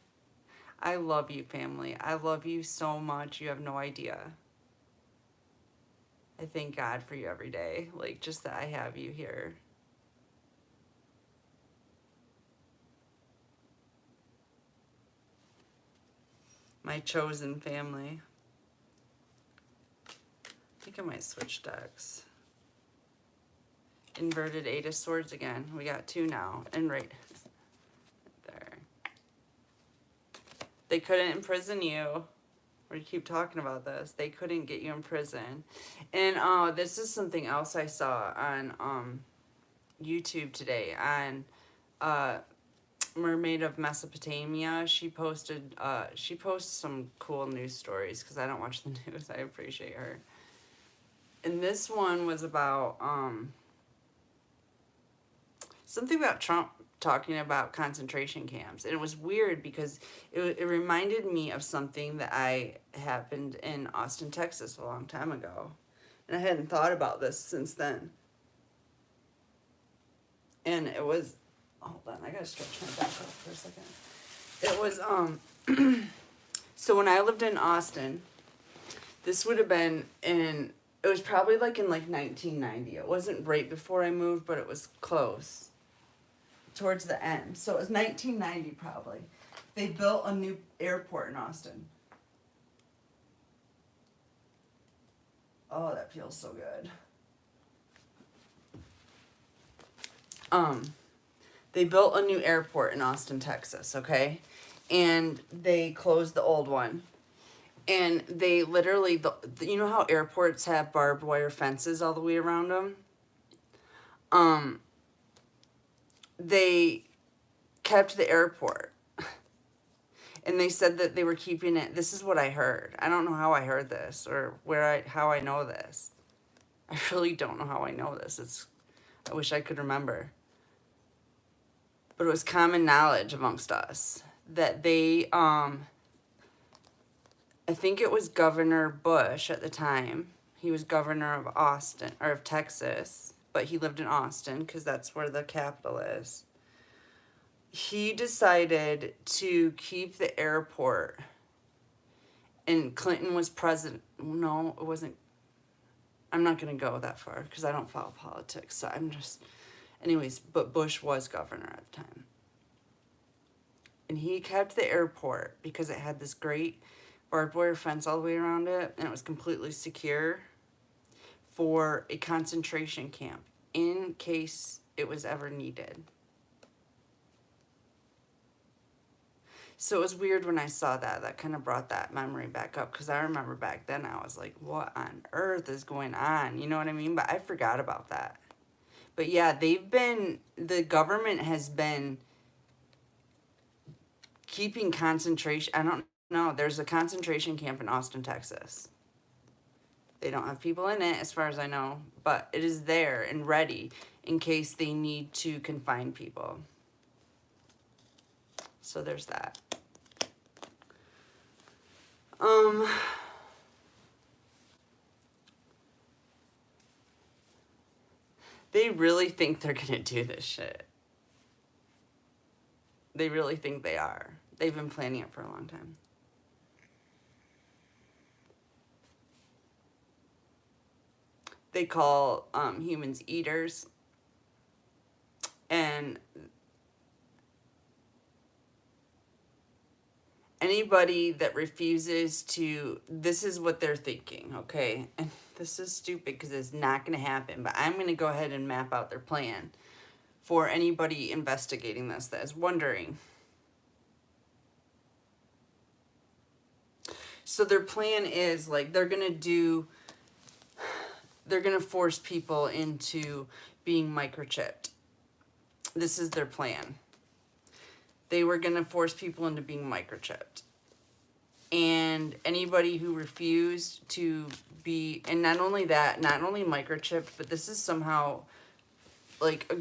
[SPEAKER 1] I love you, family. I love you so much. You have no idea. I thank God for you every day. Like, just that I have you here. My chosen family. I think I might switch decks. Inverted Eight of Swords again. We got two now. And right there. They couldn't imprison you. We keep talking about this. They couldn't get you in prison. And this is something else I saw on YouTube today. On Mermaid of Mesopotamia. She posts some cool news stories because I don't watch the news. I appreciate her. And this one was about something about Trump talking about concentration camps. And it was weird because it reminded me of something that happened in Austin, Texas a long time ago. And I hadn't thought about this since then. And it was, hold on, I gotta stretch my back up for a second. It was, so when I lived in Austin, this would have been it was probably like in like 1990. It wasn't right before I moved, but it was close. Towards the end. So it was 1990 probably. They built a new airport in Austin. Oh, that feels so good. They built a new airport in Austin, Texas, okay? And they closed the old one. And they literally, you know how airports have barbed wire fences all the way around them? They kept the airport. And they said that they were keeping it. This is what I heard. I don't know how I heard this or how I know this. I really don't know how I know this. I wish I could remember. But it was common knowledge amongst us that they, I think it was Governor Bush at the time. He was governor of Austin, or of Texas, but he lived in Austin because that's where the capital is. He decided to keep the airport, and Clinton was president. No, it wasn't. I'm not going to go that far because I don't follow politics. So I'm just, anyways, but Bush was governor at the time. And he kept the airport because it had this great barbed wire fence all the way around it, and it was completely secure for a concentration camp in case it was ever needed. So it was weird when I saw that. That kind of brought that memory back up because I remember back then I was like, what on earth is going on? You know what I mean? But I forgot about that. But yeah, the government has been keeping concentration. I don't know. There's a concentration camp in Austin, Texas. They don't have people in it as far as I know, but it is there and ready in case they need to confine people. So there's that. They really think they're gonna do this shit. They really think they are. They've been planning it for a long time. They call humans eaters. And anybody that refuses to, this is what they're thinking, okay? And this is stupid because it's not going to happen, but I'm going to go ahead and map out their plan for anybody investigating this that is wondering. So their plan is like they're going to force people into being microchipped. This is their plan. they were going to force people into being microchipped. And anybody who refused to be, and not only that, not only microchipped, but this is somehow like a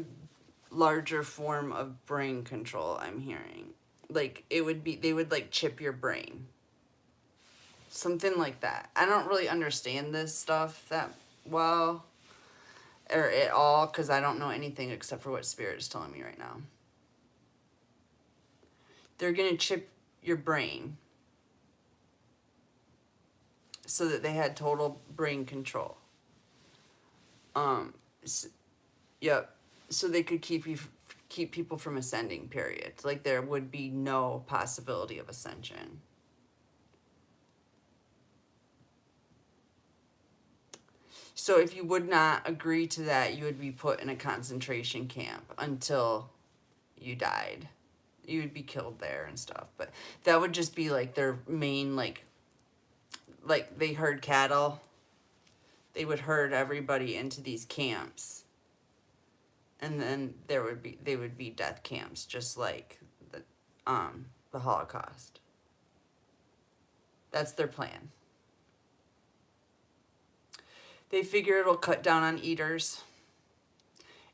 [SPEAKER 1] larger form of brain control, I'm hearing. Like, it would be, they would like chip your brain. Something like that. I don't really understand this stuff that well, or at all, because I don't know anything except for what Spirit is telling me right now. They're going to chip your brain so that they had total brain control. Yep. So they could keep people from ascending, period. Like, there would be no possibility of ascension. So if you would not agree to that, you would be put in a concentration camp until you died. You would be killed there and stuff. But that would just be like their main, like they herd cattle. They would herd everybody into these camps. And then they would be death camps, just like the Holocaust. That's their plan. They figure it'll cut down on eaters,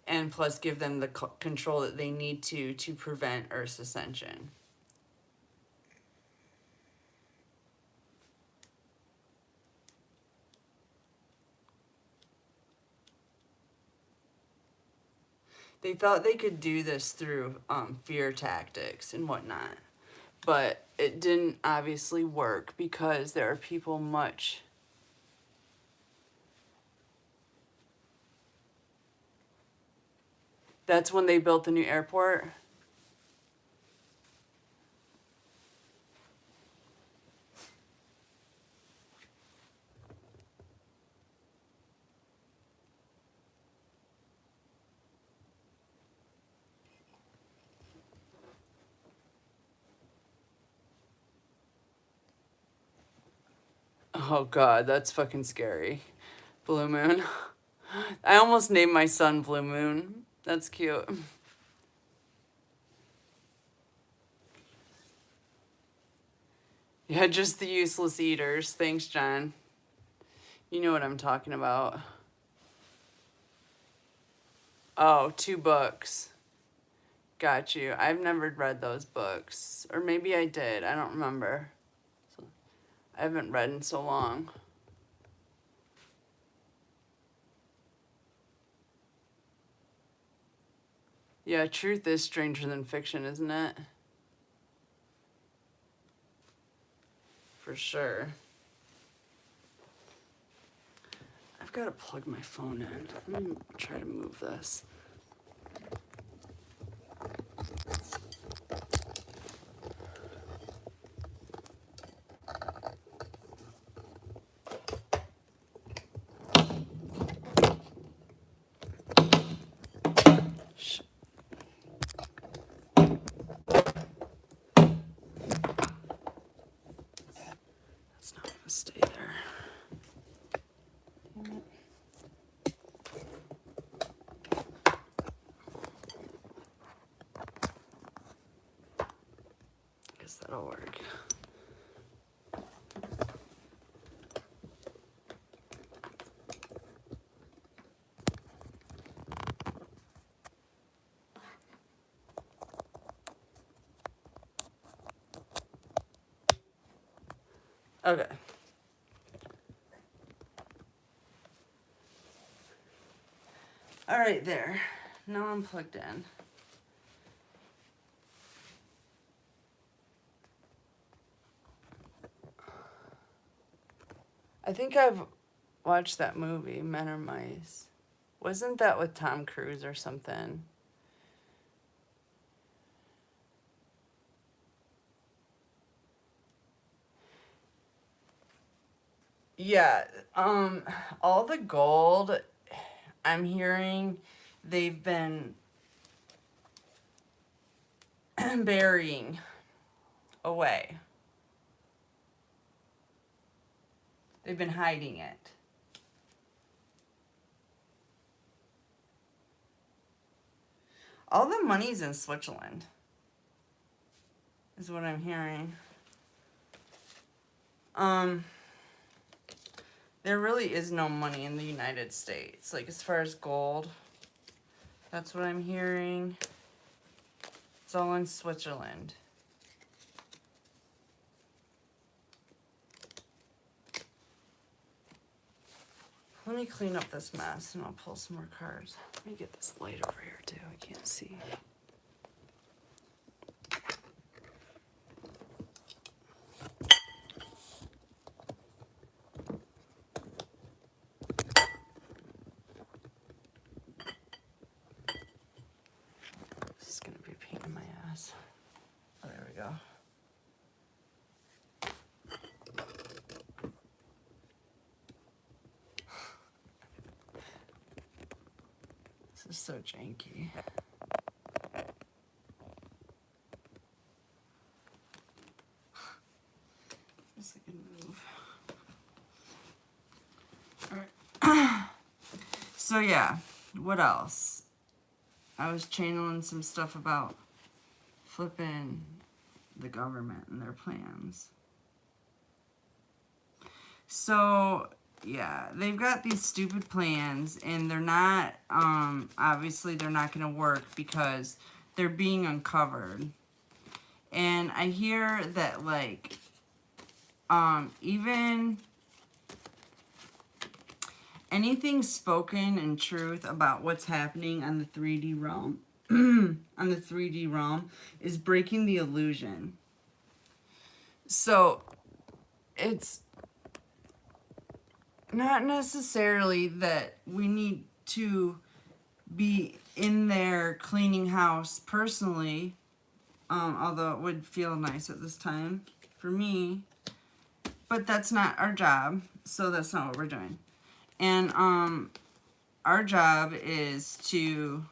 [SPEAKER 1] and plus give them the control that they need to prevent Earth's ascension. They thought they could do this through fear tactics and whatnot, but it didn't obviously work because there are people much... That's when they built the new airport. Oh God, that's fucking scary. Blue Moon. I almost named my son Blue Moon. That's cute. Yeah, just the useless eaters. Thanks, John. You know what I'm talking about. Oh, 2 books. Got you. I've never read those books. Or maybe I did. I don't remember. I haven't read in so long. Yeah, truth is stranger than fiction, isn't it? For sure. I've got to plug my phone in. Let me try to move this. That's not going to stay there. Damn it. I guess that'll work. Okay. All right, there. Now I'm plugged in. I think I've watched that movie, Men Are Mice. Wasn't that with Tom Cruise or something? Yeah, all the gold I'm hearing they've been burying away. They've been hiding it. All the money's in Switzerland. is what I'm hearing. There really is no money in the United States. Like, as far as gold, that's what I'm hearing. It's all in Switzerland. Let me clean up this mess and I'll pull some more cards. Let me get this light over here too. I can't see. This is going to be a pain in my ass. Oh, there we go. This is so janky. Guess I can move. Alright. So yeah, what else? I was channeling some stuff about flipping the government and their plans. So yeah, they've got these stupid plans and they're not, obviously they're not going to work because they're being uncovered. And I hear that, like, even anything spoken in truth about what's happening on the 3D realm, on the 3D realm, is breaking the illusion. So it's not necessarily that we need to be in there cleaning house personally, although it would feel nice at this time for me, but that's not our job, so that's not what we're doing. And our job is to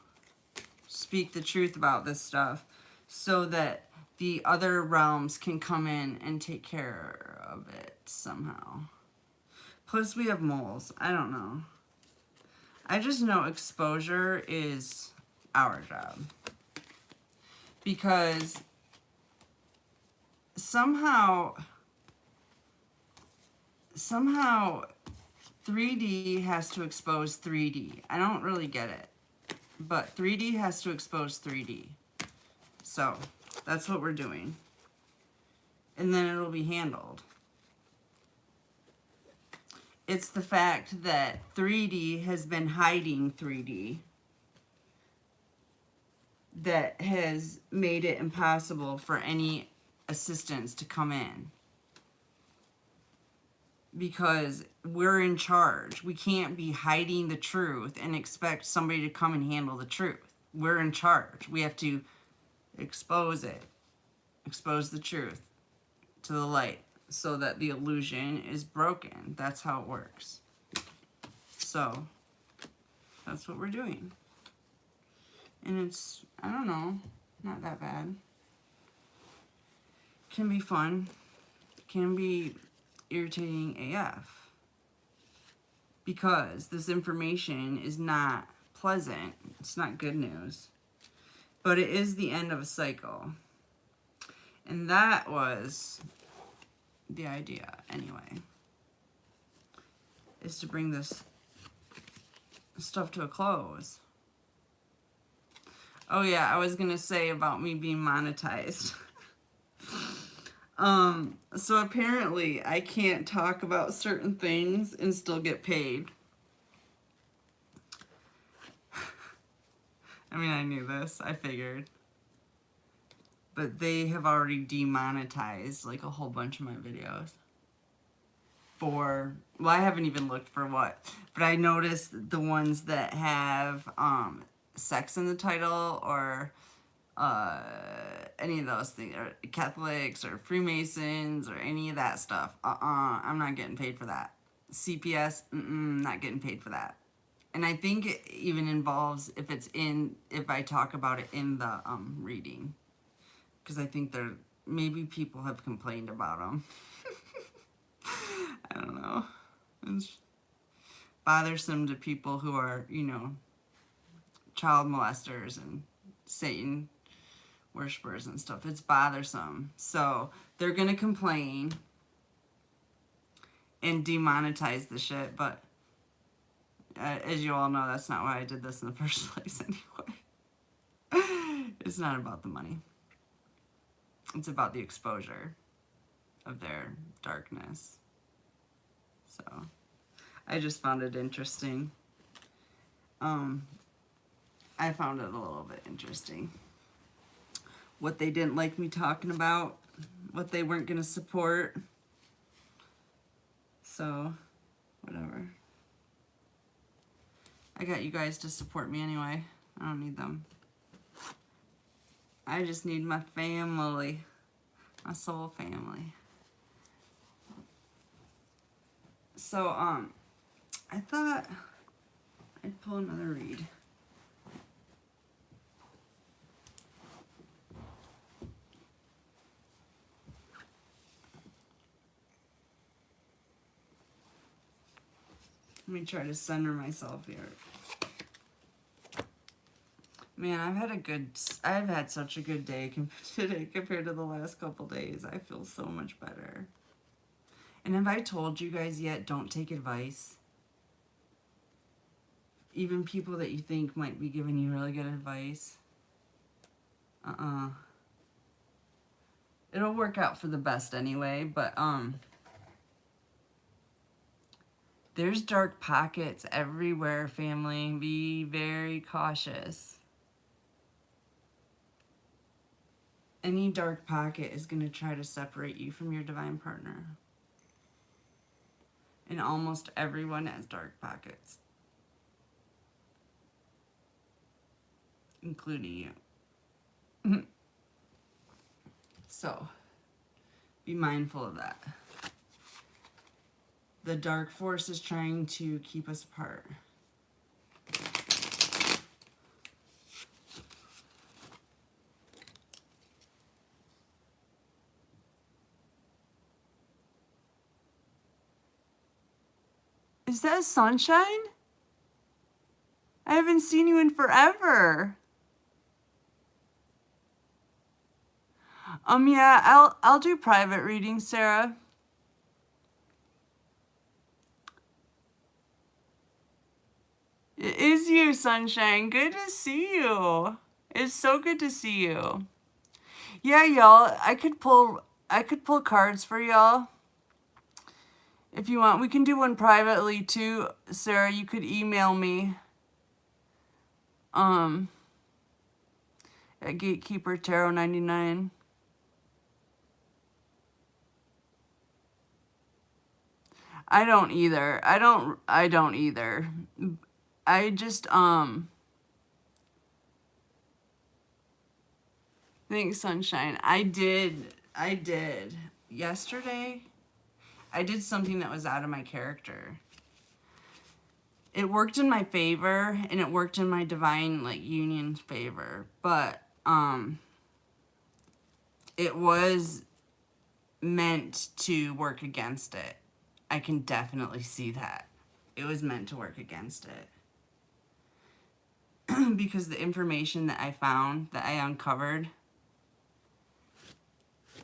[SPEAKER 1] speak the truth about this stuff so that the other realms can come in and take care of it somehow. Plus, we have moles. I don't know. I just know exposure is our job. Because somehow 3D has to expose 3D. I don't really get it. But 3D has to expose 3D. So, that's what we're doing. And then it'll be handled. It's the fact that 3D has been hiding 3D that has made it impossible for any assistance to come in. Because we're in charge. We can't be hiding the truth and expect somebody to come and handle the truth. We're in charge. We have to expose it. Expose the truth to the light, so that the illusion is broken. That's how it works. So, that's what we're doing. And it's, I don't know, not that bad. Can be fun. Can be irritating AF. Because this information is not pleasant. It's not good news. But it is the end of a cycle. And that was the idea, anyway, is to bring this stuff to a close. Oh yeah, I was gonna say about me being monetized. So apparently I can't talk about certain things and still get paid. I mean, I knew this, I figured. But they have already demonetized like a whole bunch of my videos. For, well, I haven't even looked for what, but I noticed the ones that have sex in the title, or any of those things, or Catholics or Freemasons or any of that stuff. I'm not getting paid for that. CPS, not getting paid for that. And I think it even involves if I talk about it in the reading. Because I think maybe people have complained about them. I don't know. It's bothersome to people who are, child molesters and Satan worshipers and stuff. It's bothersome. So they're going to complain and demonetize the shit, but as you all know, that's not why I did this in the first place anyway. It's not about the money. It's about the exposure of their darkness. So I just found it interesting. I found it a little bit interesting. What they didn't like me talking about, what they weren't going to support. So, whatever. I got you guys to support me anyway. I don't need them. I just need my family. My soul family. So, I thought I'd pull another read. Let me try to center myself here. Man, I've had such a good day today compared to the last couple days. I feel so much better. And have I told you guys yet, don't take advice? Even people that you think might be giving you really good advice. It'll work out for the best anyway, but, there's dark pockets everywhere, family. Be very cautious. Any dark pocket is going to try to separate you from your divine partner. And almost everyone has dark pockets. Including you. So, be mindful of that. The dark force is trying to keep us apart. Is that Sunshine? I haven't seen you in forever. Yeah, I'll do private readings, Sarah. It is you, Sunshine. Good to see you. It's so good to see you. Yeah, y'all, I could pull cards for y'all. If you want, we can do one privately too. Sarah, you could email me. At Gatekeeper Tarot 99. I don't either. I don't either. I just, thanks, Sunshine. I did. Yesterday, I did something that was out of my character. It worked in my favor, and it worked in my divine, union's favor. But, it was meant to work against it. I can definitely see that. It was meant to work against it. Because the information that I found, that I uncovered,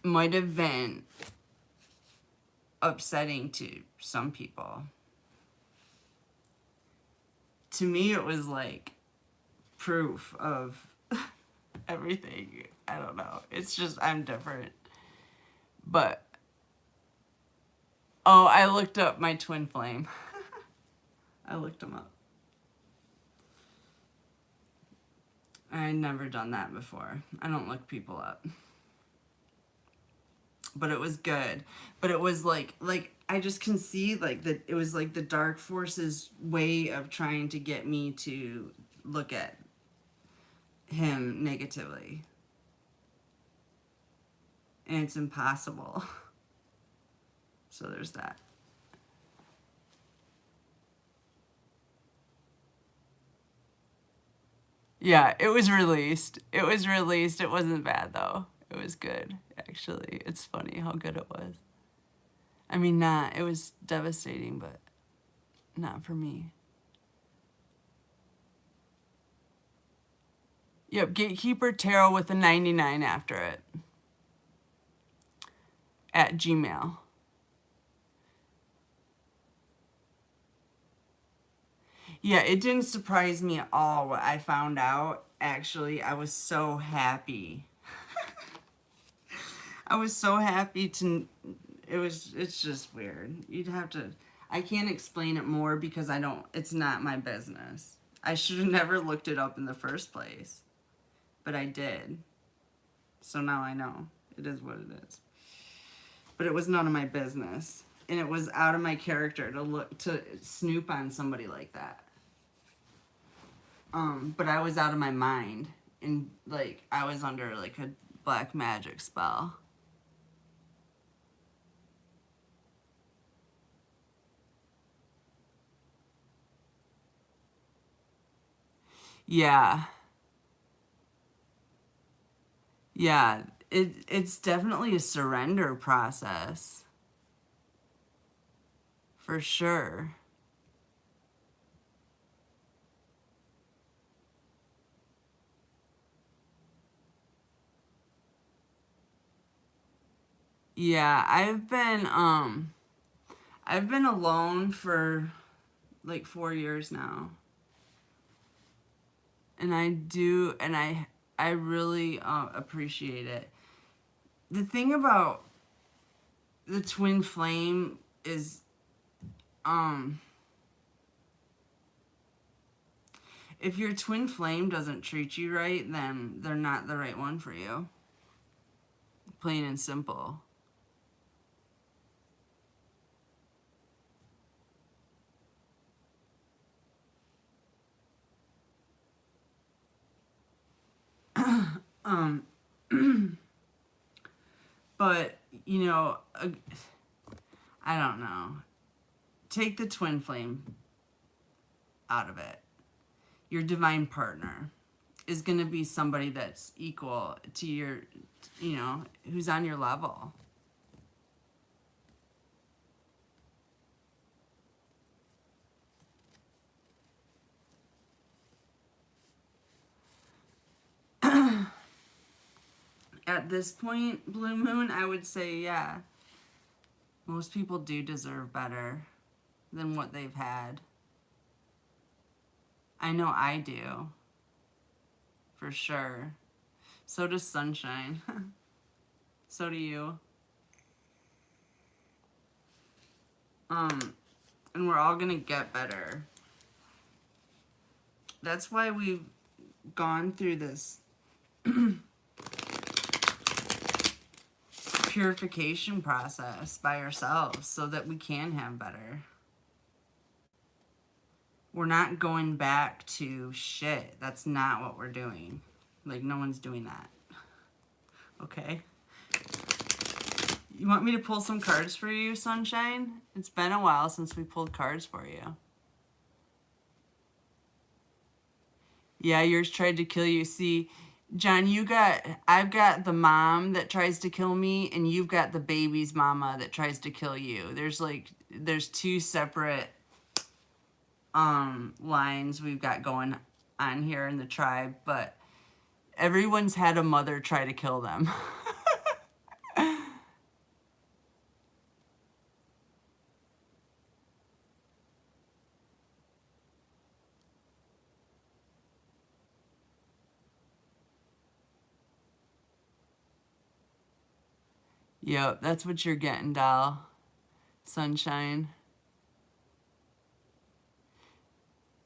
[SPEAKER 1] might have been upsetting to some people. To me, it was like proof of everything. I don't know. It's just, I'm different. But, oh, I looked up my twin flame. I looked them up. I'd never done that before. I don't look people up. But it was good. But it was like I just can see that it was like the dark force's way of trying to get me to look at him negatively. And it's impossible. So there's that. Yeah, it was released. It wasn't bad though. It was good, actually. It's funny how good it was. I mean, it was devastating, but not for me. Yep, Gatekeeper Tarot with a 99 after it. At Gmail. Yeah, it didn't surprise me at all what I found out. Actually, I was so happy. I was so happy to... It's just weird. You'd have to... I can't explain it more because I don't... It's not my business. I should have never looked it up in the first place. But I did. So now I know. It is what it is. But it was none of my business. And it was out of my character to snoop on somebody like that. But I was out of my mind. And, like, I was under, like, a black magic spell. Yeah. Yeah. It's definitely a surrender process. For sure. Yeah, I've been alone for like 4 years now. And I really appreciate it. The thing about the twin flame is if your twin flame doesn't treat you right, then they're not the right one for you. Plain and simple. But, you know, I don't know. Take the twin flame out of it. Your divine partner is going to be somebody that's equal to your, you know, who's on your level. At this point, Blue Moon, I would say, yeah, most people do deserve better than what they've had. I know I do. For sure. So does Sunshine. So do you. And we're all gonna get better. That's why we've gone through this purification process by ourselves so that we can have better. We're not going back to shit. That's not what we're doing. Like, no one's doing that. Okay? You want me to pull some cards for you, Sunshine? It's been a while since we pulled cards for you. Yeah, yours tried to kill you. See, John, I've got the mom that tries to kill me, and you've got the baby's mama that tries to kill you. There's two separate lines we've got going on here in the tribe, but everyone's had a mother try to kill them. Yep, that's what you're getting, doll. Sunshine.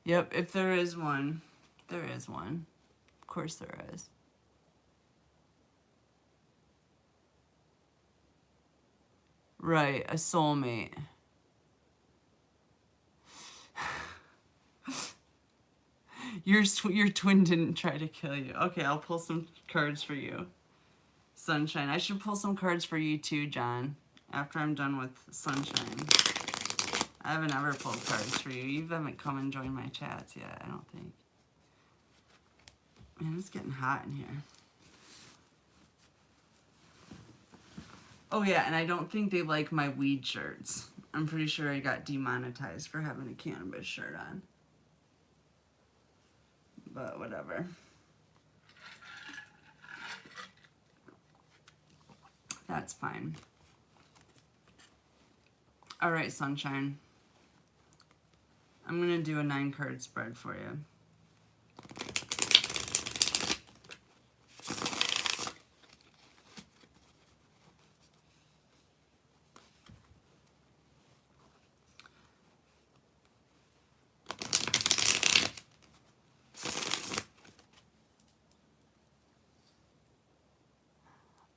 [SPEAKER 1] Yep, if there is one, there is one. Of course there is. Right, a soulmate. Your twin didn't try to kill you. Okay, I'll pull some cards for you. Sunshine. I should pull some cards for you too, John, after I'm done with Sunshine. I haven't ever pulled cards for you. You haven't come and joined my chats yet, I don't think. Man, it's getting hot in here. Oh yeah, and I don't think they like my weed shirts. I'm pretty sure I got demonetized for having a cannabis shirt on. But whatever. That's fine. All right, sunshine. I'm going to do a 9-card spread for you.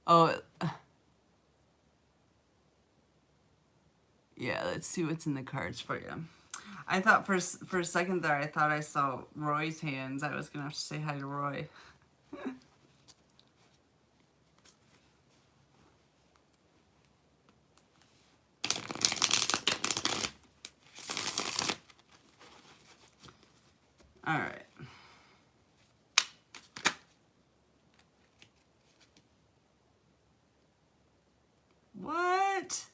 [SPEAKER 1] Oh, yeah, let's see what's in the cards for you. I thought for a second there, I thought I saw Roy's hands. I was going to have to say hi to Roy. All right. What?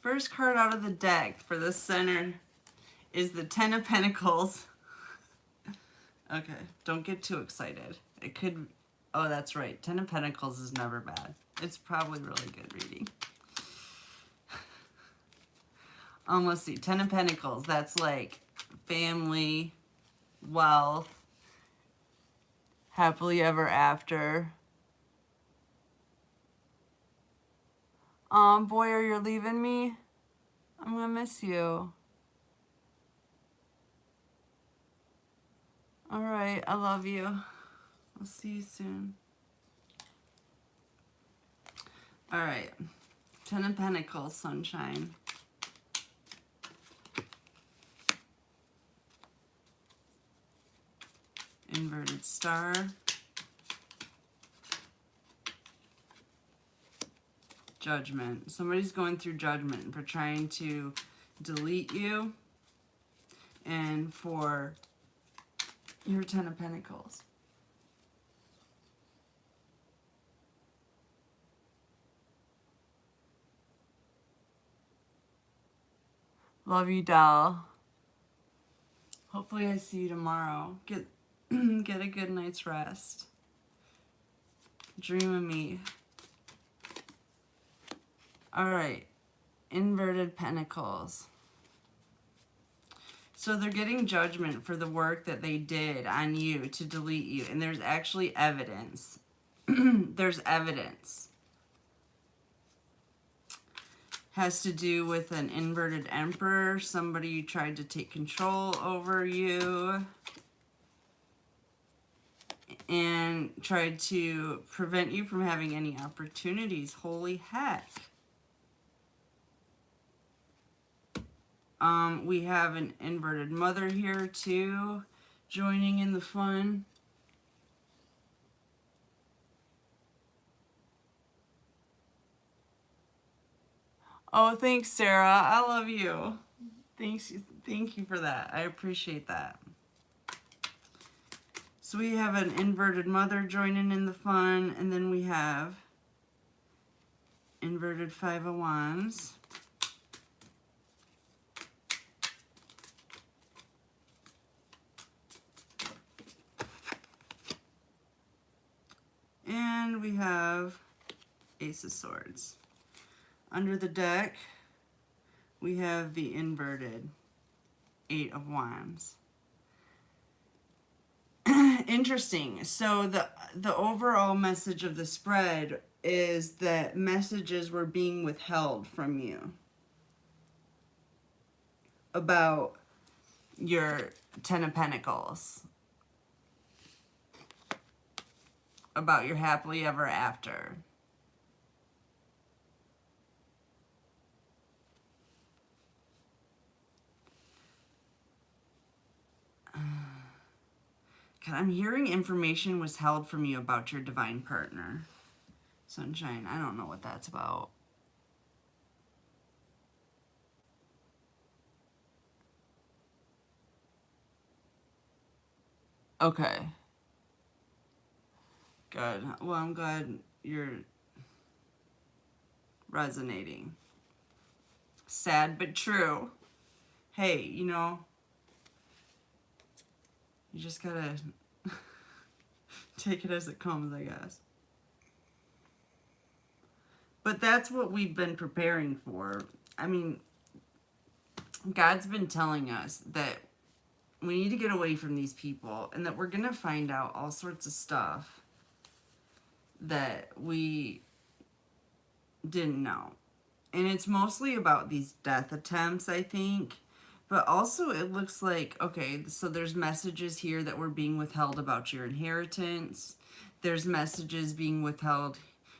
[SPEAKER 1] First card out of the deck for the center is the Ten of Pentacles. Okay, don't get too excited. It could... Oh, that's right. Ten of Pentacles is never bad. It's probably really good reading. Let's see. Ten of Pentacles. That's like family, wealth, happily ever after. Boy, are you leaving me? I'm gonna miss you. All right, I love you. I'll see you soon. All right, Ten of Pentacles, sunshine. Inverted star. Judgment. Somebody's going through judgment for trying to delete you and for your Ten of Pentacles. Love you, doll. Hopefully I see you tomorrow. Get a good night's rest. Dream of me. All right, inverted pentacles. So they're getting judgment for the work that they did on you to delete you. And there's actually evidence. There's evidence. Has to do with an inverted emperor. Somebody tried to take control over you and tried to prevent you from having any opportunities. Holy heck. We have an inverted mother here too, joining in the fun. Oh, thanks, Sarah. I love you. Thank you for that. I appreciate that. So we have an inverted mother joining in the fun, and then we have inverted Five of Wands. And we have Ace of Swords. Under the deck, we have the inverted Eight of Wands. Interesting. So the overall message of the spread is that messages were being withheld from you about your Ten of Pentacles, about your happily ever after. God, I'm hearing information was held from you about your divine partner. Sunshine, I don't know what that's about. Okay. Good. Well, I'm glad you're resonating. Sad but true. Hey, you know, you just gotta take it as it comes, I guess. But that's what we've been preparing for. I mean, God's been telling us that we need to get away from these people and that we're going to find out all sorts of stuff that we didn't know. And it's mostly about these death attempts, I think. But also it looks like, okay, so there's messages here that were being withheld about your inheritance. There's messages being withheld.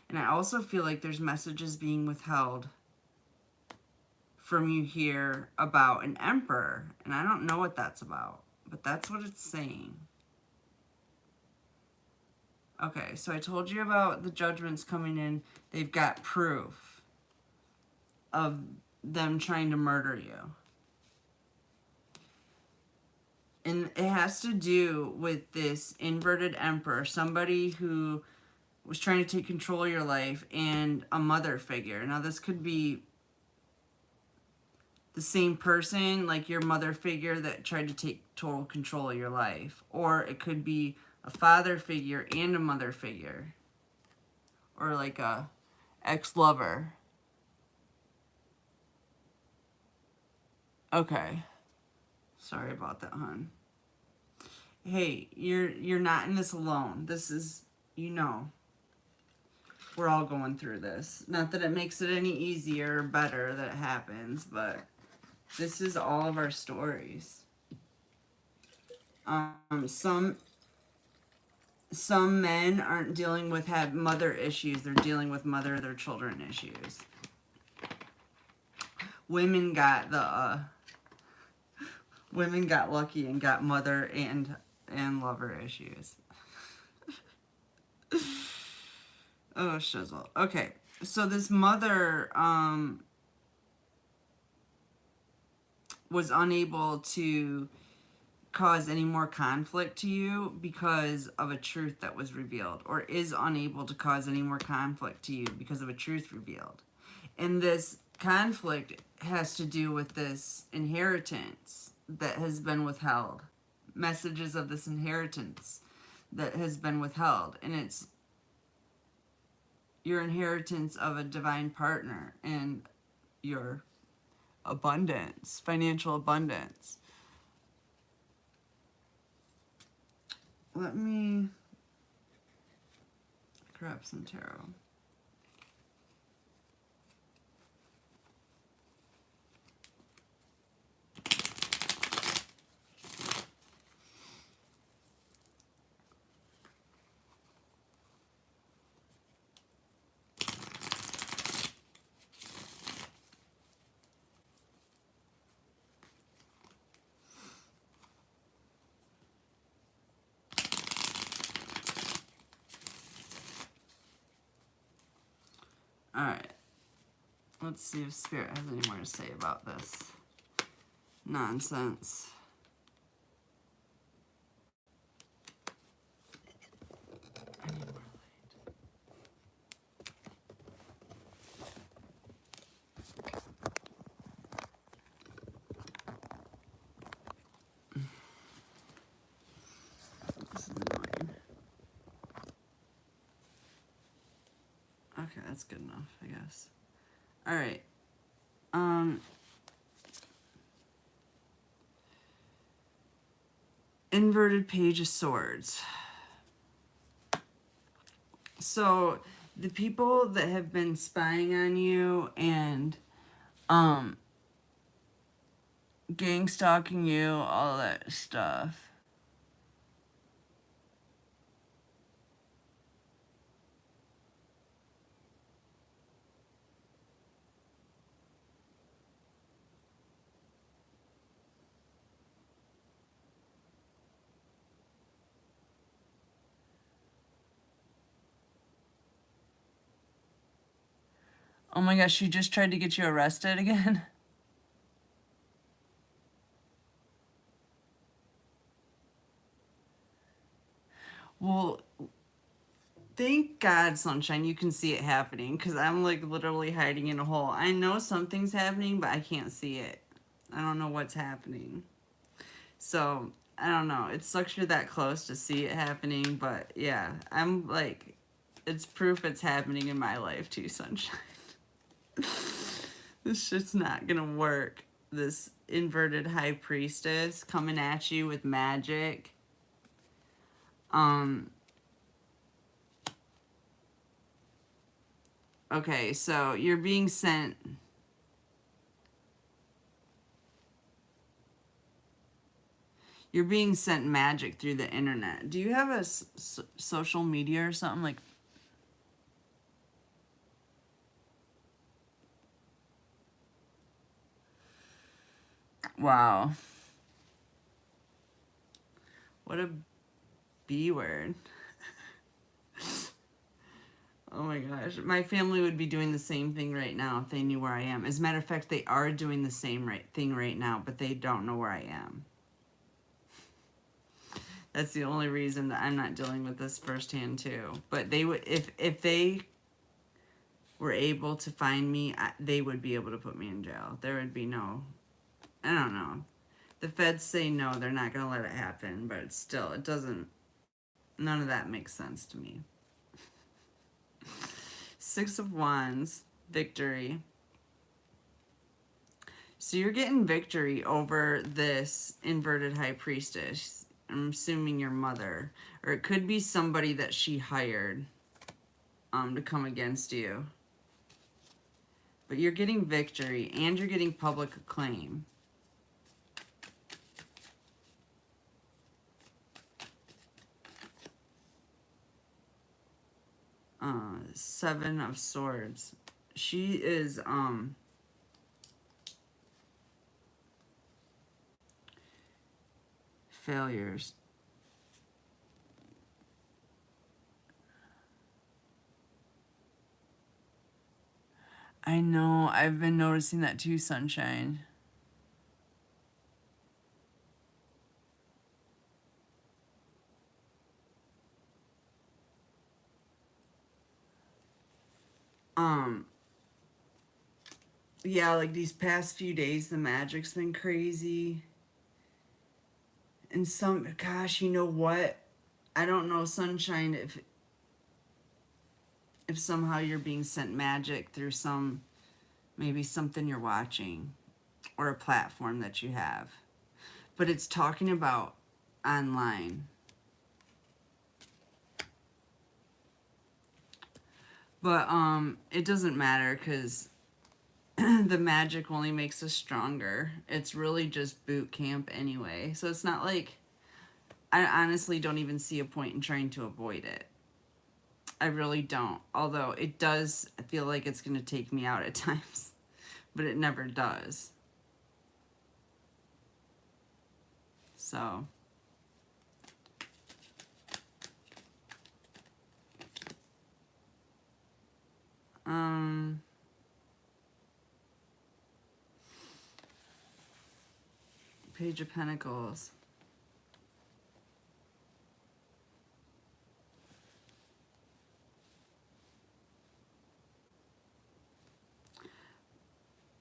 [SPEAKER 1] And I also feel like there's messages being withheld from you here about an emperor. And I don't know what that's about, but that's what it's saying. Okay, so I told you about the judgments coming in. They've got proof of them trying to murder you. And it has to do with this inverted emperor, somebody who was trying to take control of your life, and a mother figure. Now, this could be the same person, like your mother figure that tried to take total control of your life. Or it could be a father figure and a mother figure. Or like a ex-lover. Okay. Sorry about that, hon. Hey, you're not in this alone. This is, you know, we're all going through this. Not that it makes it any easier or better that it happens, but this is all of our stories. Some men aren't dealing with mother issues. They're dealing with mother of their children issues. Women got lucky and got mother and lover issues. Oh, shizzle. Okay, so this mother was unable to cause any more conflict to you because of a truth that was revealed, or is unable to cause any more conflict to you because of a truth revealed. And this conflict has to do with this inheritance that has been withheld. Messages of this inheritance that has been withheld. And it's your inheritance of a divine partner and your abundance, financial abundance. Let me grab some tarot. Alright, let's see if Spirit has any more to say about this nonsense. This is annoying. Okay, that's good enough, I guess. Alright. Inverted Page of Swords. So, the people that have been spying on you and, gang stalking you, all that stuff. Oh my gosh, she just tried to get you arrested again? Well, thank God, Sunshine, you can see it happening, because I'm like literally hiding in a hole. I know something's happening, but I can't see it. I don't know what's happening. So, I don't know. It sucks you're that close to see it happening, but yeah, I'm like, it's proof it's happening in my life too, Sunshine. This shit's not gonna work. This inverted high priestess coming at you with magic. Okay, so you're being sent. You're being sent magic through the internet. Do you have a social media or something like? Wow. What a B word. Oh my gosh. My family would be doing the same thing right now if they knew where I am. As a matter of fact, they are doing the same thing right now, but they don't know where I am. That's the only reason that I'm not dealing with this firsthand too. But they would, if they were able to find me, they would be able to put me in jail. There would be no, I don't know. The feds say no, they're not going to let it happen, but still, it doesn't, none of that makes sense to me. Six of Wands, victory. So you're getting victory over this inverted high priestess. I'm assuming your mother. Or it could be somebody that she hired to come against you. But you're getting victory and you're getting public acclaim. Seven of Swords. She is failures. I know, I've been noticing that too, Sunshine. Yeah, like these past few days, the magic's been crazy. And gosh, you know what? I don't know, Sunshine, if somehow you're being sent magic through maybe something you're watching or a platform that you have. But it's talking about online. But it doesn't matter because the magic only makes us stronger. It's really just boot camp anyway. So it's not like, I honestly don't even see a point in trying to avoid it. I really don't. Although it does feel like it's going to take me out at times. But it never does. So. Page of Pentacles.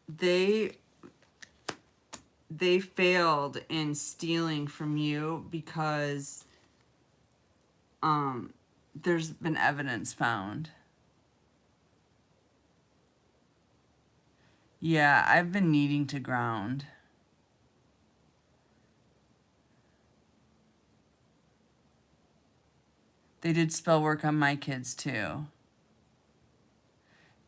[SPEAKER 1] They failed in stealing from you because there's been evidence found. Yeah, I've been needing to ground. They did spell work on my kids too.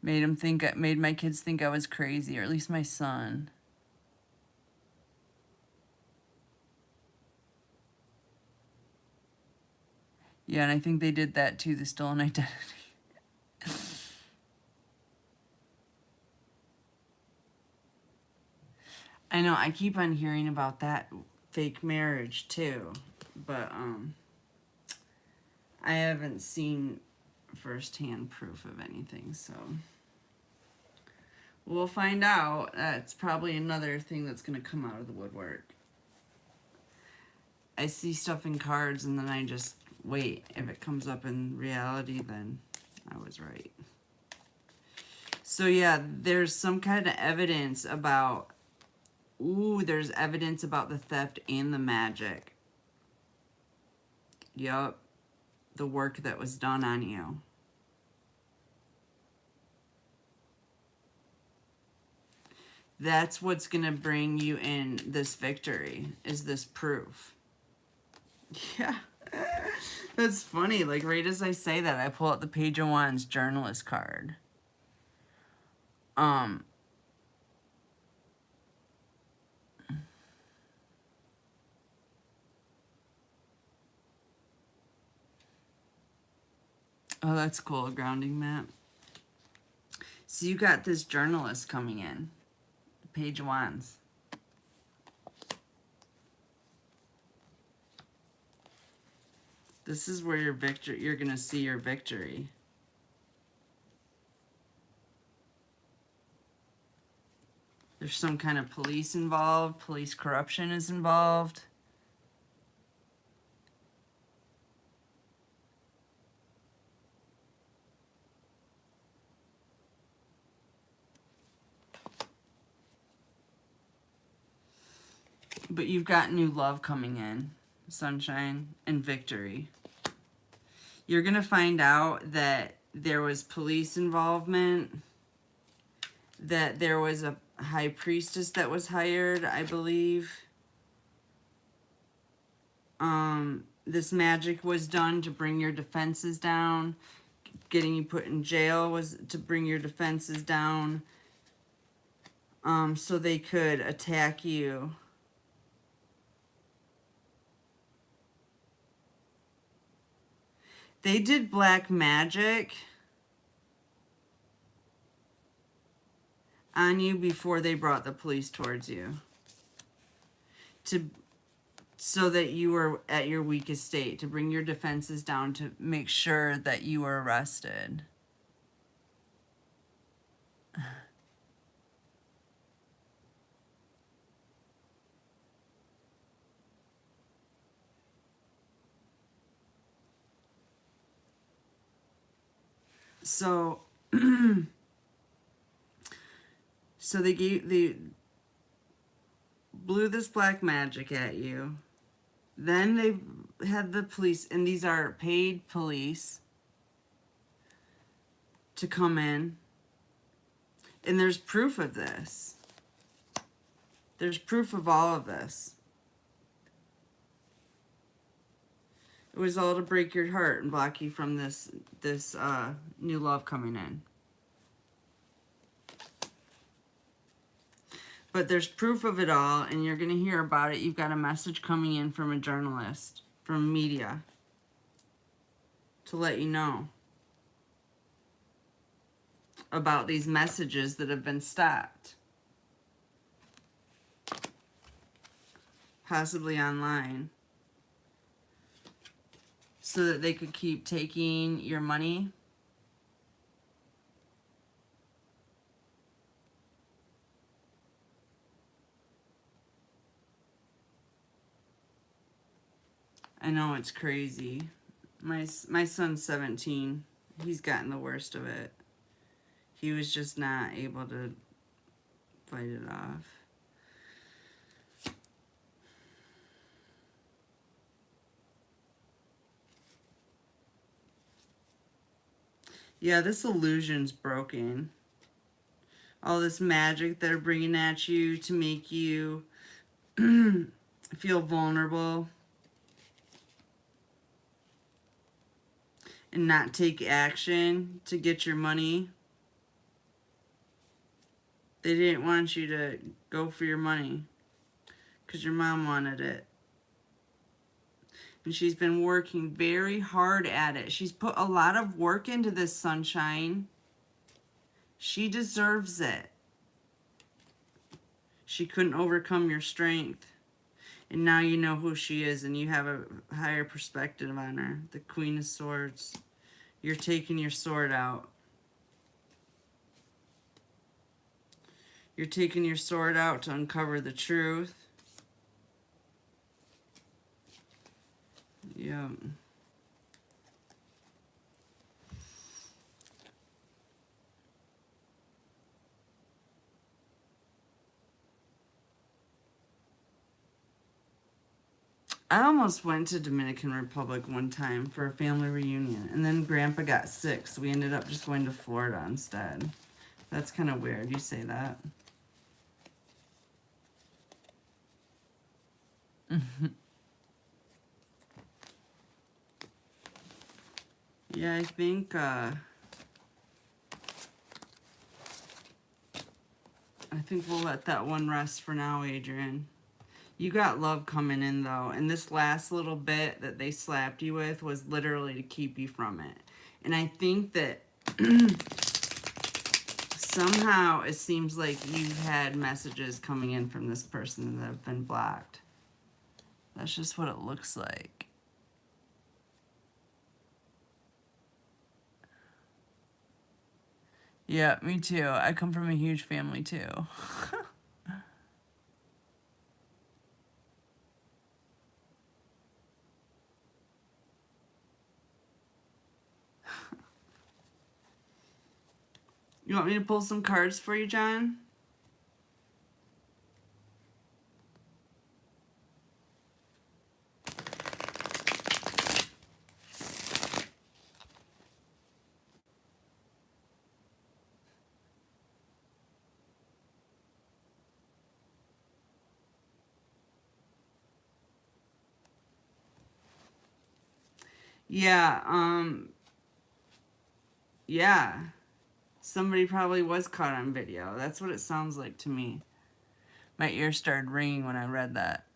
[SPEAKER 1] Made my kids think I was crazy, or at least my son. Yeah, and I think they did that too, the stolen identity. I know, I keep on hearing about that fake marriage too, but I haven't seen firsthand proof of anything, so we'll find out. That's probably another thing that's going to come out of the woodwork. I see stuff in cards and then I just wait. If it comes up in reality, then I was right. So yeah, there's some kind of evidence about, there's evidence about the theft and the magic. Yup. The work that was done on you. That's what's going to bring you in this victory, is this proof. Yeah. That's funny. Like, right as I say that, I pull out the Page of Wands journalist card. Oh, that's cool. A grounding map. So you got this journalist coming in. Page of Wands. This is where your victory, you're going to see your victory. There's some kind of police involved. Police corruption is involved. But you've got new love coming in. Sunshine and victory. You're going to find out that there was police involvement, that there was a high priestess that was hired, I believe. This magic was done to bring your defenses down. Getting you put in jail was to bring your defenses down, so they could attack you. They did black magic on you before they brought the police towards you, so that you were at your weakest state, to bring your defenses down, to make sure that you were arrested. So, so they blew this black magic at you. Then they had the police, and these are paid police, to come in. And there's proof of this. There's proof of all of this. It was all to break your heart and block you from this new love coming in. But there's proof of it all, and you're going to hear about it. You've got a message coming in from a journalist, from media, to let you know about these messages that have been stopped. Possibly online. So that they could keep taking your money. I know, it's crazy. My son's 17. He's gotten the worst of it. He was just not able to fight it off. Yeah, this illusion's broken. All this magic they're bringing at you to make you feel vulnerable and not take action to get your money. They didn't want you to go for your money because your mom wanted it. And she's been working very hard at it. She's put a lot of work into this, Sunshine. She deserves it. She couldn't overcome your strength. And now you know who she is, and you have a higher perspective on her. The Queen of Swords. You're taking your sword out. You're taking your sword out to uncover the truth. Yeah. I almost went to Dominican Republic one time for a family reunion, and then Grandpa got sick, so we ended up just going to Florida instead. That's kind of weird, you say that. Yeah, I think we'll let that one rest for now, Adrian. You got love coming in, though, and this last little bit that they slapped you with was literally to keep you from it. And I think that somehow it seems like you've had messages coming in from this person that have been blocked. That's just what it looks like. Yeah, me too. I come from a huge family, too. You want me to pull some cards for you, John? Yeah, yeah. Somebody probably was caught on video. That's what it sounds like to me. My ears started ringing when I read that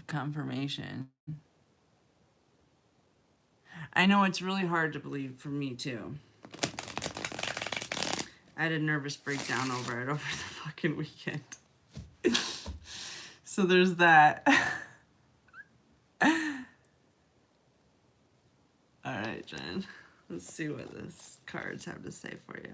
[SPEAKER 1] confirmation. I know it's really hard to believe for me, too. I had a nervous breakdown over it over the fucking weekend. So there's that. Alright, Jen. Let's see what this cards have to say for you.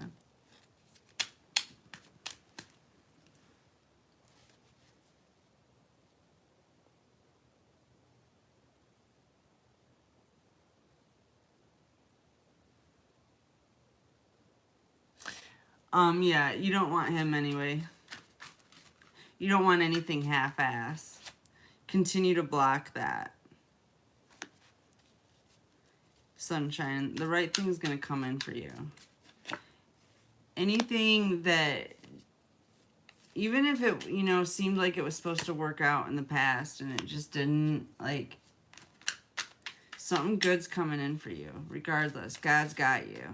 [SPEAKER 1] Yeah, you don't want him anyway. You don't want anything half-ass. Continue to block that. Sunshine, the right thing is going to come in for you. Anything that, even if it, you know, seemed like it was supposed to work out in the past and it just didn't, like, something good's coming in for you. Regardless, God's got you.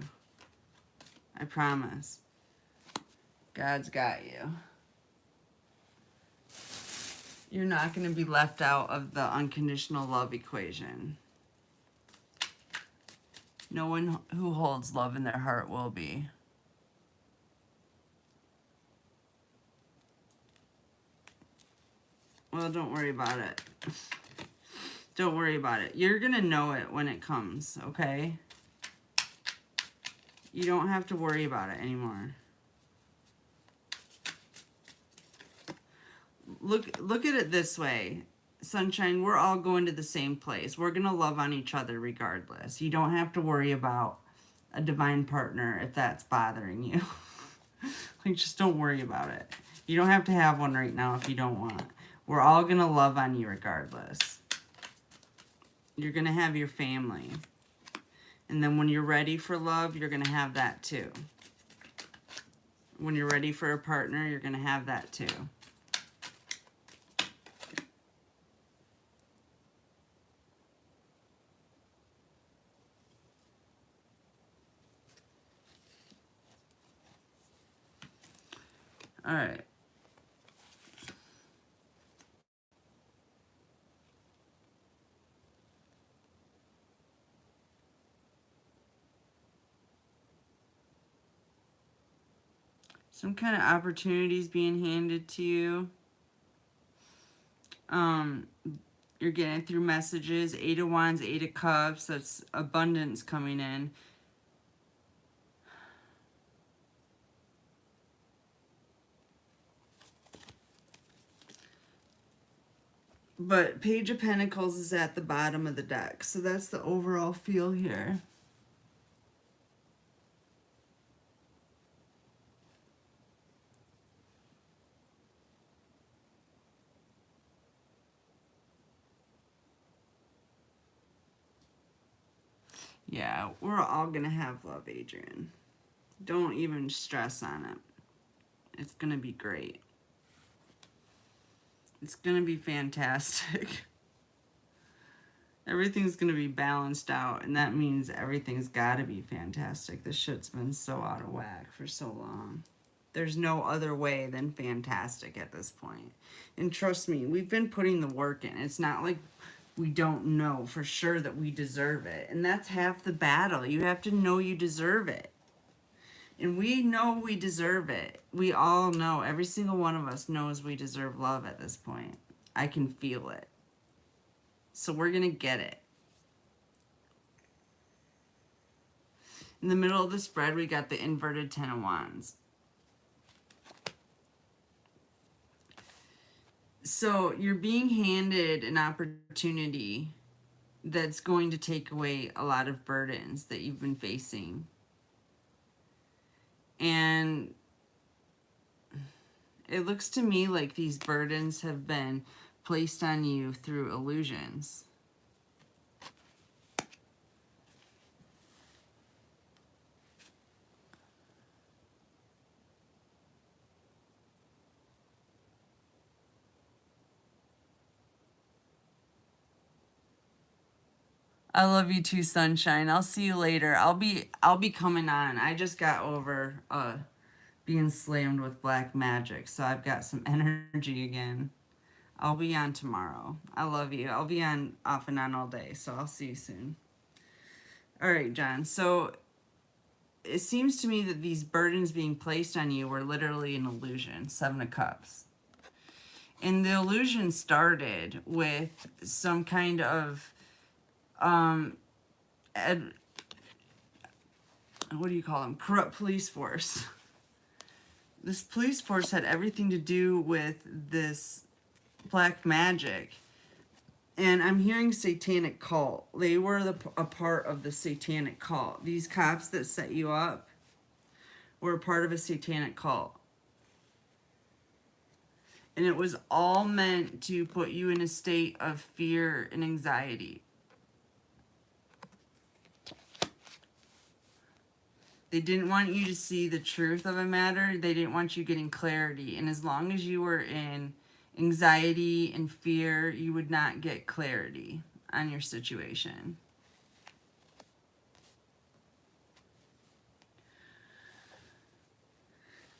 [SPEAKER 1] I promise. God's got you. You're not going to be left out of the unconditional love equation. No one who holds love in their heart will be. Well, don't worry about it. Don't worry about it. You're going to know it when it comes, okay? You don't have to worry about it anymore. Look at it this way. Sunshine, we're all going to the same place. We're going to love on each other regardless. You don't have to worry about a divine partner if that's bothering you. Like, just don't worry about it. You don't have to have one right now if you don't want. We're all going to love on you regardless. You're going to have your family. And then when you're ready for love, you're going to have that too. When you're ready for a partner, you're going to have that too. All right. Some kind of opportunities being handed to you. You're getting through messages. 8 of Wands, 8 of Cups. That's abundance coming in. But Page of Pentacles is at the bottom of the deck. So that's the overall feel here. Yeah, we're all going to have love, Adrian. Don't even stress on it. It's going to be great. It's gonna be fantastic. Everything's gonna be balanced out, and that means everything's gotta be fantastic. This shit's been so out of whack for so long. There's no other way than fantastic at this point. And trust me, we've been putting the work in. It's not like we don't know for sure that we deserve it. And that's half the battle. You have to know you deserve it. And we know we deserve it. We all know. Every single one of us knows we deserve love at this point. I can feel it. So we're going to get it. In the middle of the spread, we got the inverted Ten of Wands. So you're being handed an opportunity that's going to take away a lot of burdens that you've been facing. And it looks to me like these burdens have been placed on you through illusions. I love you too, sunshine. I'll see you later. I'll be coming on. I just got over being slammed with black magic, so I've got some energy again. I'll be on tomorrow. I love you. I'll be on off and on all day, so I'll see you soon. All right, John. So it seems to me that these burdens being placed on you were literally an illusion. Seven of Cups. And the illusion started with some kind of what do you call them? Corrupt police force. This police force had everything to do with this black magic. And I'm hearing satanic cult. They were a part of the satanic cult. These cops that set you up were a part of a satanic cult. And it was all meant to put you in a state of fear and anxiety. They didn't want you to see the truth of a matter. They didn't want you getting clarity. And as long as you were in anxiety and fear, you would not get clarity on your situation.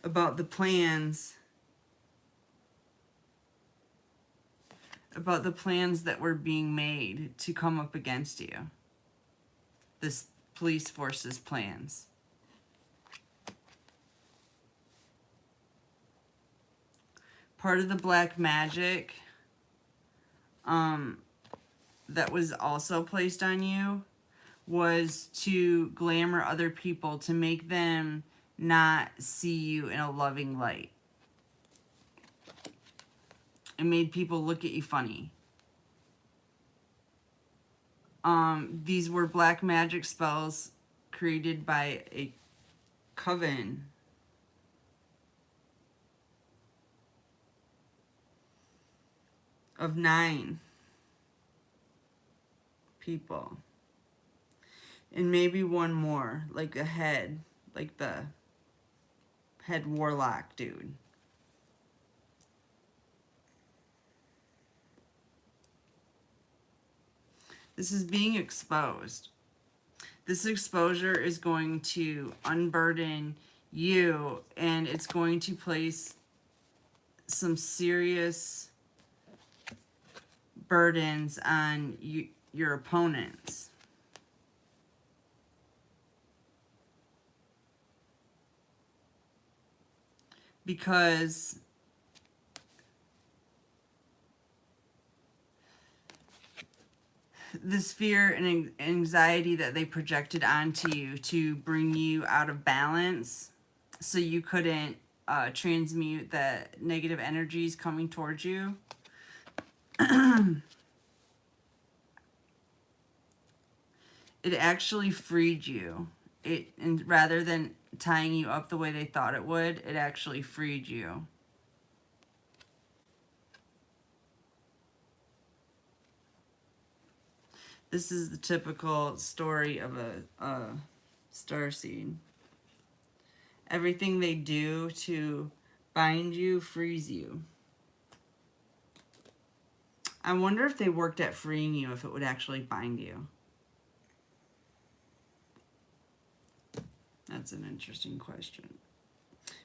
[SPEAKER 1] About the plans that were being made to come up against you. This police force's plans. Part of the black magic that was also placed on you was to glamour other people, to make them not see you in a loving light. It made people look at you funny. These were black magic spells created by a coven of 9 people. And maybe one more, like the head warlock dude. This is being exposed. This exposure is going to unburden you, and it's going to place some serious burdens on your opponents. Because this fear and anxiety that they projected onto you to bring you out of balance, so you couldn't transmute the negative energies coming towards you. It actually freed you. And rather than tying you up the way they thought it would, it actually freed you. This is the typical story of a starseed. Everything they do to bind you frees you. I wonder if they worked at freeing you, if it would actually bind you. That's an interesting question.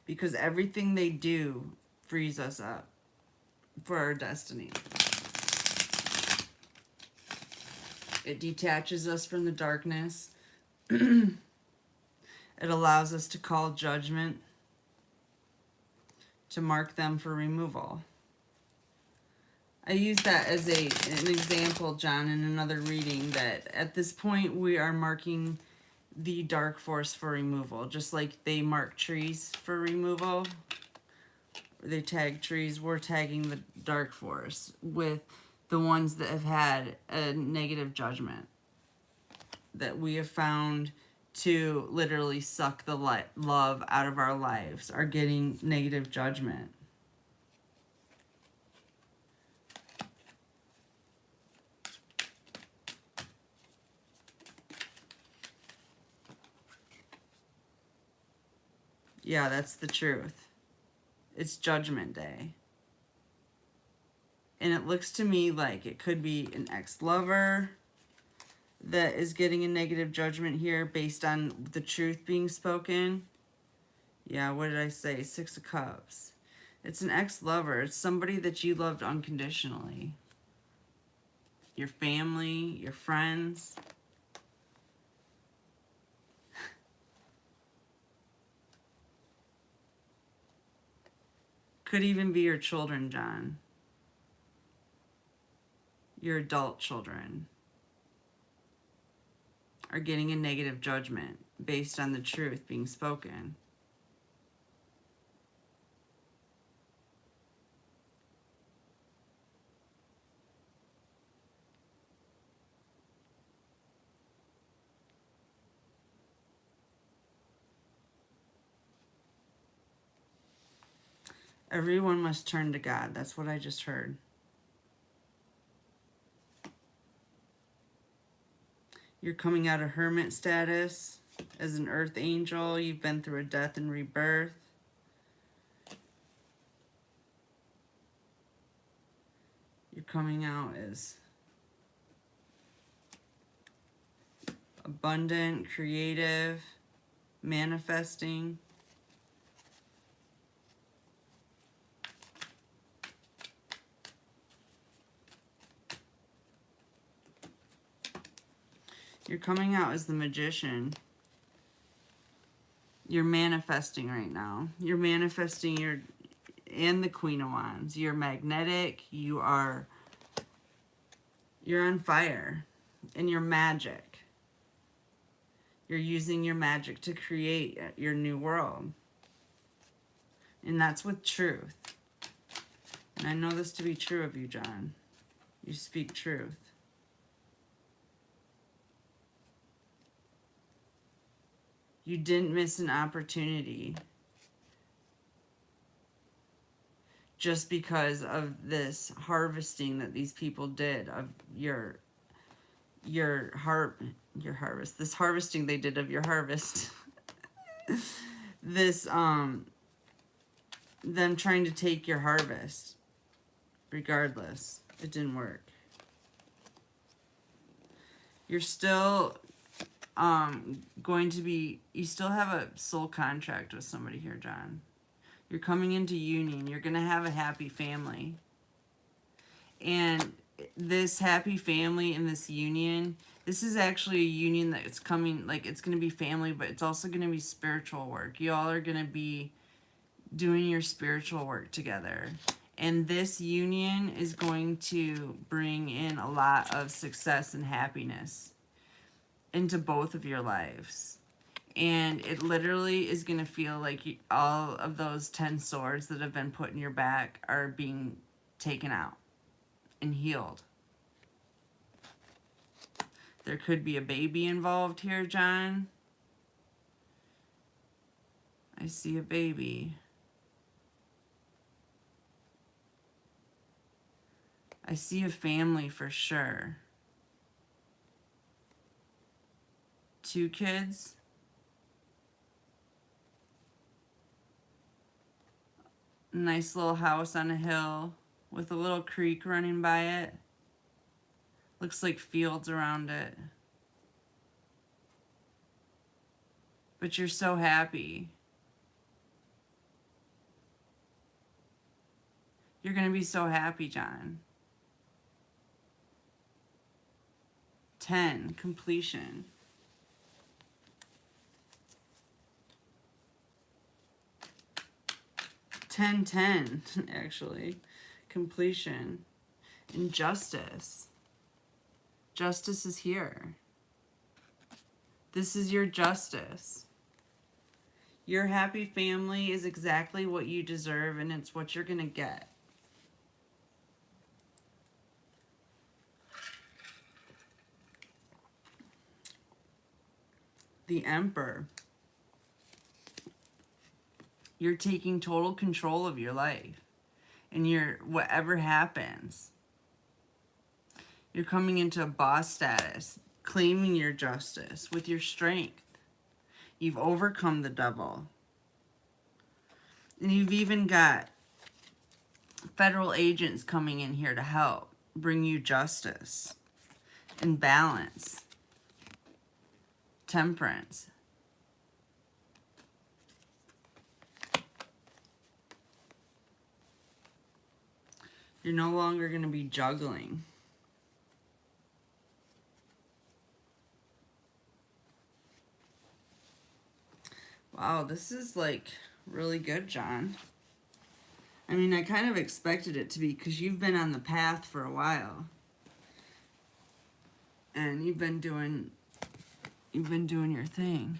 [SPEAKER 1] Because everything they do frees us up for our destiny. It detaches us from the darkness. It allows us to call judgment, to mark them for removal. I use that as an example, John, in another reading, that at this point we are marking the dark force for removal, just like they mark trees for removal. They tag trees, we're tagging the dark force with the ones that have had a negative judgment that we have found to literally suck the love out of our lives, are getting negative judgment. Yeah, that's the truth. It's Judgment Day. And it looks to me like it could be an ex-lover that is getting a negative judgment here based on the truth being spoken. Yeah, what did I say? 6 of Cups. It's an ex-lover. It's somebody that you loved unconditionally. Your family, your friends. Could even be your children, John. Your adult children are getting a negative judgment based on the truth being spoken. Everyone must turn to God. That's what I just heard. You're coming out of hermit status as an earth angel. You've been through a death and rebirth. You're coming out as abundant, creative, manifesting. You're coming out as the magician. You're manifesting right now. You're manifesting and the Queen of Wands. You're magnetic. You're on fire. And you're magic. You're using your magic to create your new world. And that's with truth. And I know this to be true of you, John. You speak truth. You didn't miss an opportunity just because of this harvesting that these people did of your harvest. This harvesting they did of your harvest. This them trying to take your harvest. Regardless, it didn't work. You're still going to be, you still have a soul contract with somebody here, John. You're coming into union. You're going to have a happy family. And this happy family and this union, this is actually a union that's coming, like it's going to be family, but it's also going to be spiritual work. You all are going to be doing your spiritual work together. And this union is going to bring in a lot of success and happiness into both of your lives. And it literally is going to feel like all of those 10 swords that have been put in your back are being taken out and healed. There could be a baby involved here, John. I see a baby. I see a family for sure. 2 kids. Nice little house on a hill with a little creek running by it. Looks like fields around it. But you're so happy. You're going to be so happy, John. 10, completion. 10, actually. Completion. Injustice. Justice is here. This is your justice. Your happy family is exactly what you deserve, and it's what you're going to get. The Emperor. You're taking total control of your life. And whatever happens, you're coming into a boss status, claiming your justice with your strength. You've overcome the devil. And you've even got federal agents coming in here to help bring you justice and balance. Temperance. You're no longer going to be juggling. Wow, this is like really good, John. I mean, I kind of expected it to be because you've been on the path for a while. And you've been doing your thing.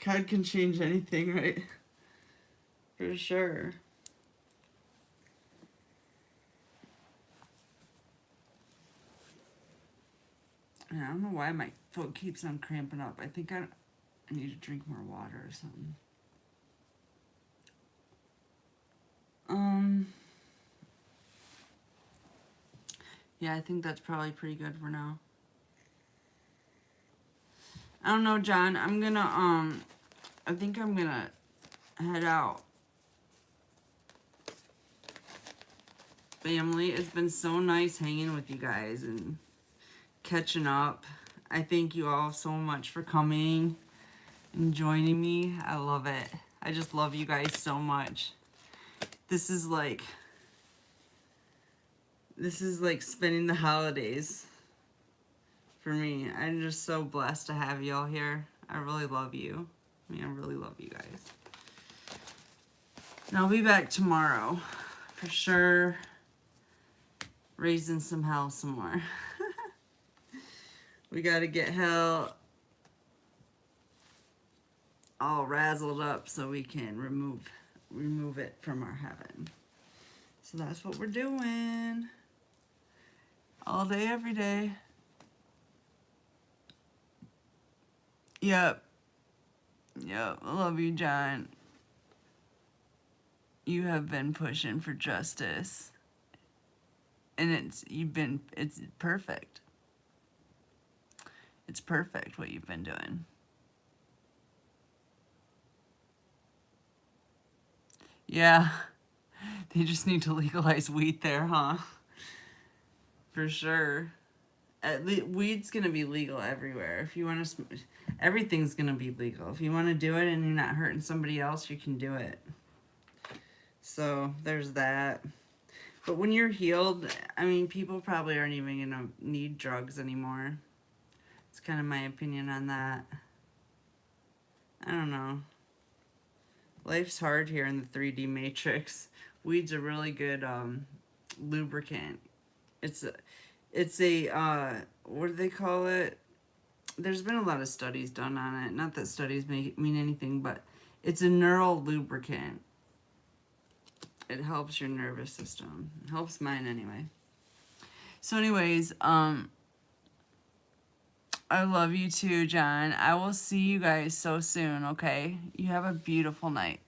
[SPEAKER 1] God can change anything, right? For sure. And I don't know why my foot keeps on cramping up. I think I need to drink more water or something. Yeah, I think that's probably pretty good for now. I don't know, John. I'm gonna, I think I'm gonna head out. Family, it's been so nice hanging with you guys and catching up. I thank you all so much for coming and joining me. I love it. I just love you guys so much. This is like spending the holidays for me. I'm just so blessed to have you all here. I really love you. I mean, I really love you guys. And I'll be back tomorrow for sure. Raising some hell some more. We got to get hell all razzled up so we can remove it from our heaven. So that's what we're doing. All day, every day. Yep. I love you, John. You have been pushing for justice. And it's perfect. It's perfect what you've been doing. Yeah. They just need to legalize weed there, huh? For sure. Weed's gonna be legal everywhere. If you want to, everything's gonna be legal. If you want to do it and you're not hurting somebody else, you can do it. So there's that. But when you're healed, I mean, people probably aren't even gonna need drugs anymore. It's kind of my opinion on that. I don't know. Life's hard here in the 3D matrix. Weed's a really good lubricant. It's a what do they call it? There's been a lot of studies done on it. Not that studies mean anything, but it's a neural lubricant. It helps your nervous system. It helps mine anyway. So anyways, I love you too, John. I will see you guys so soon, okay? You have a beautiful night.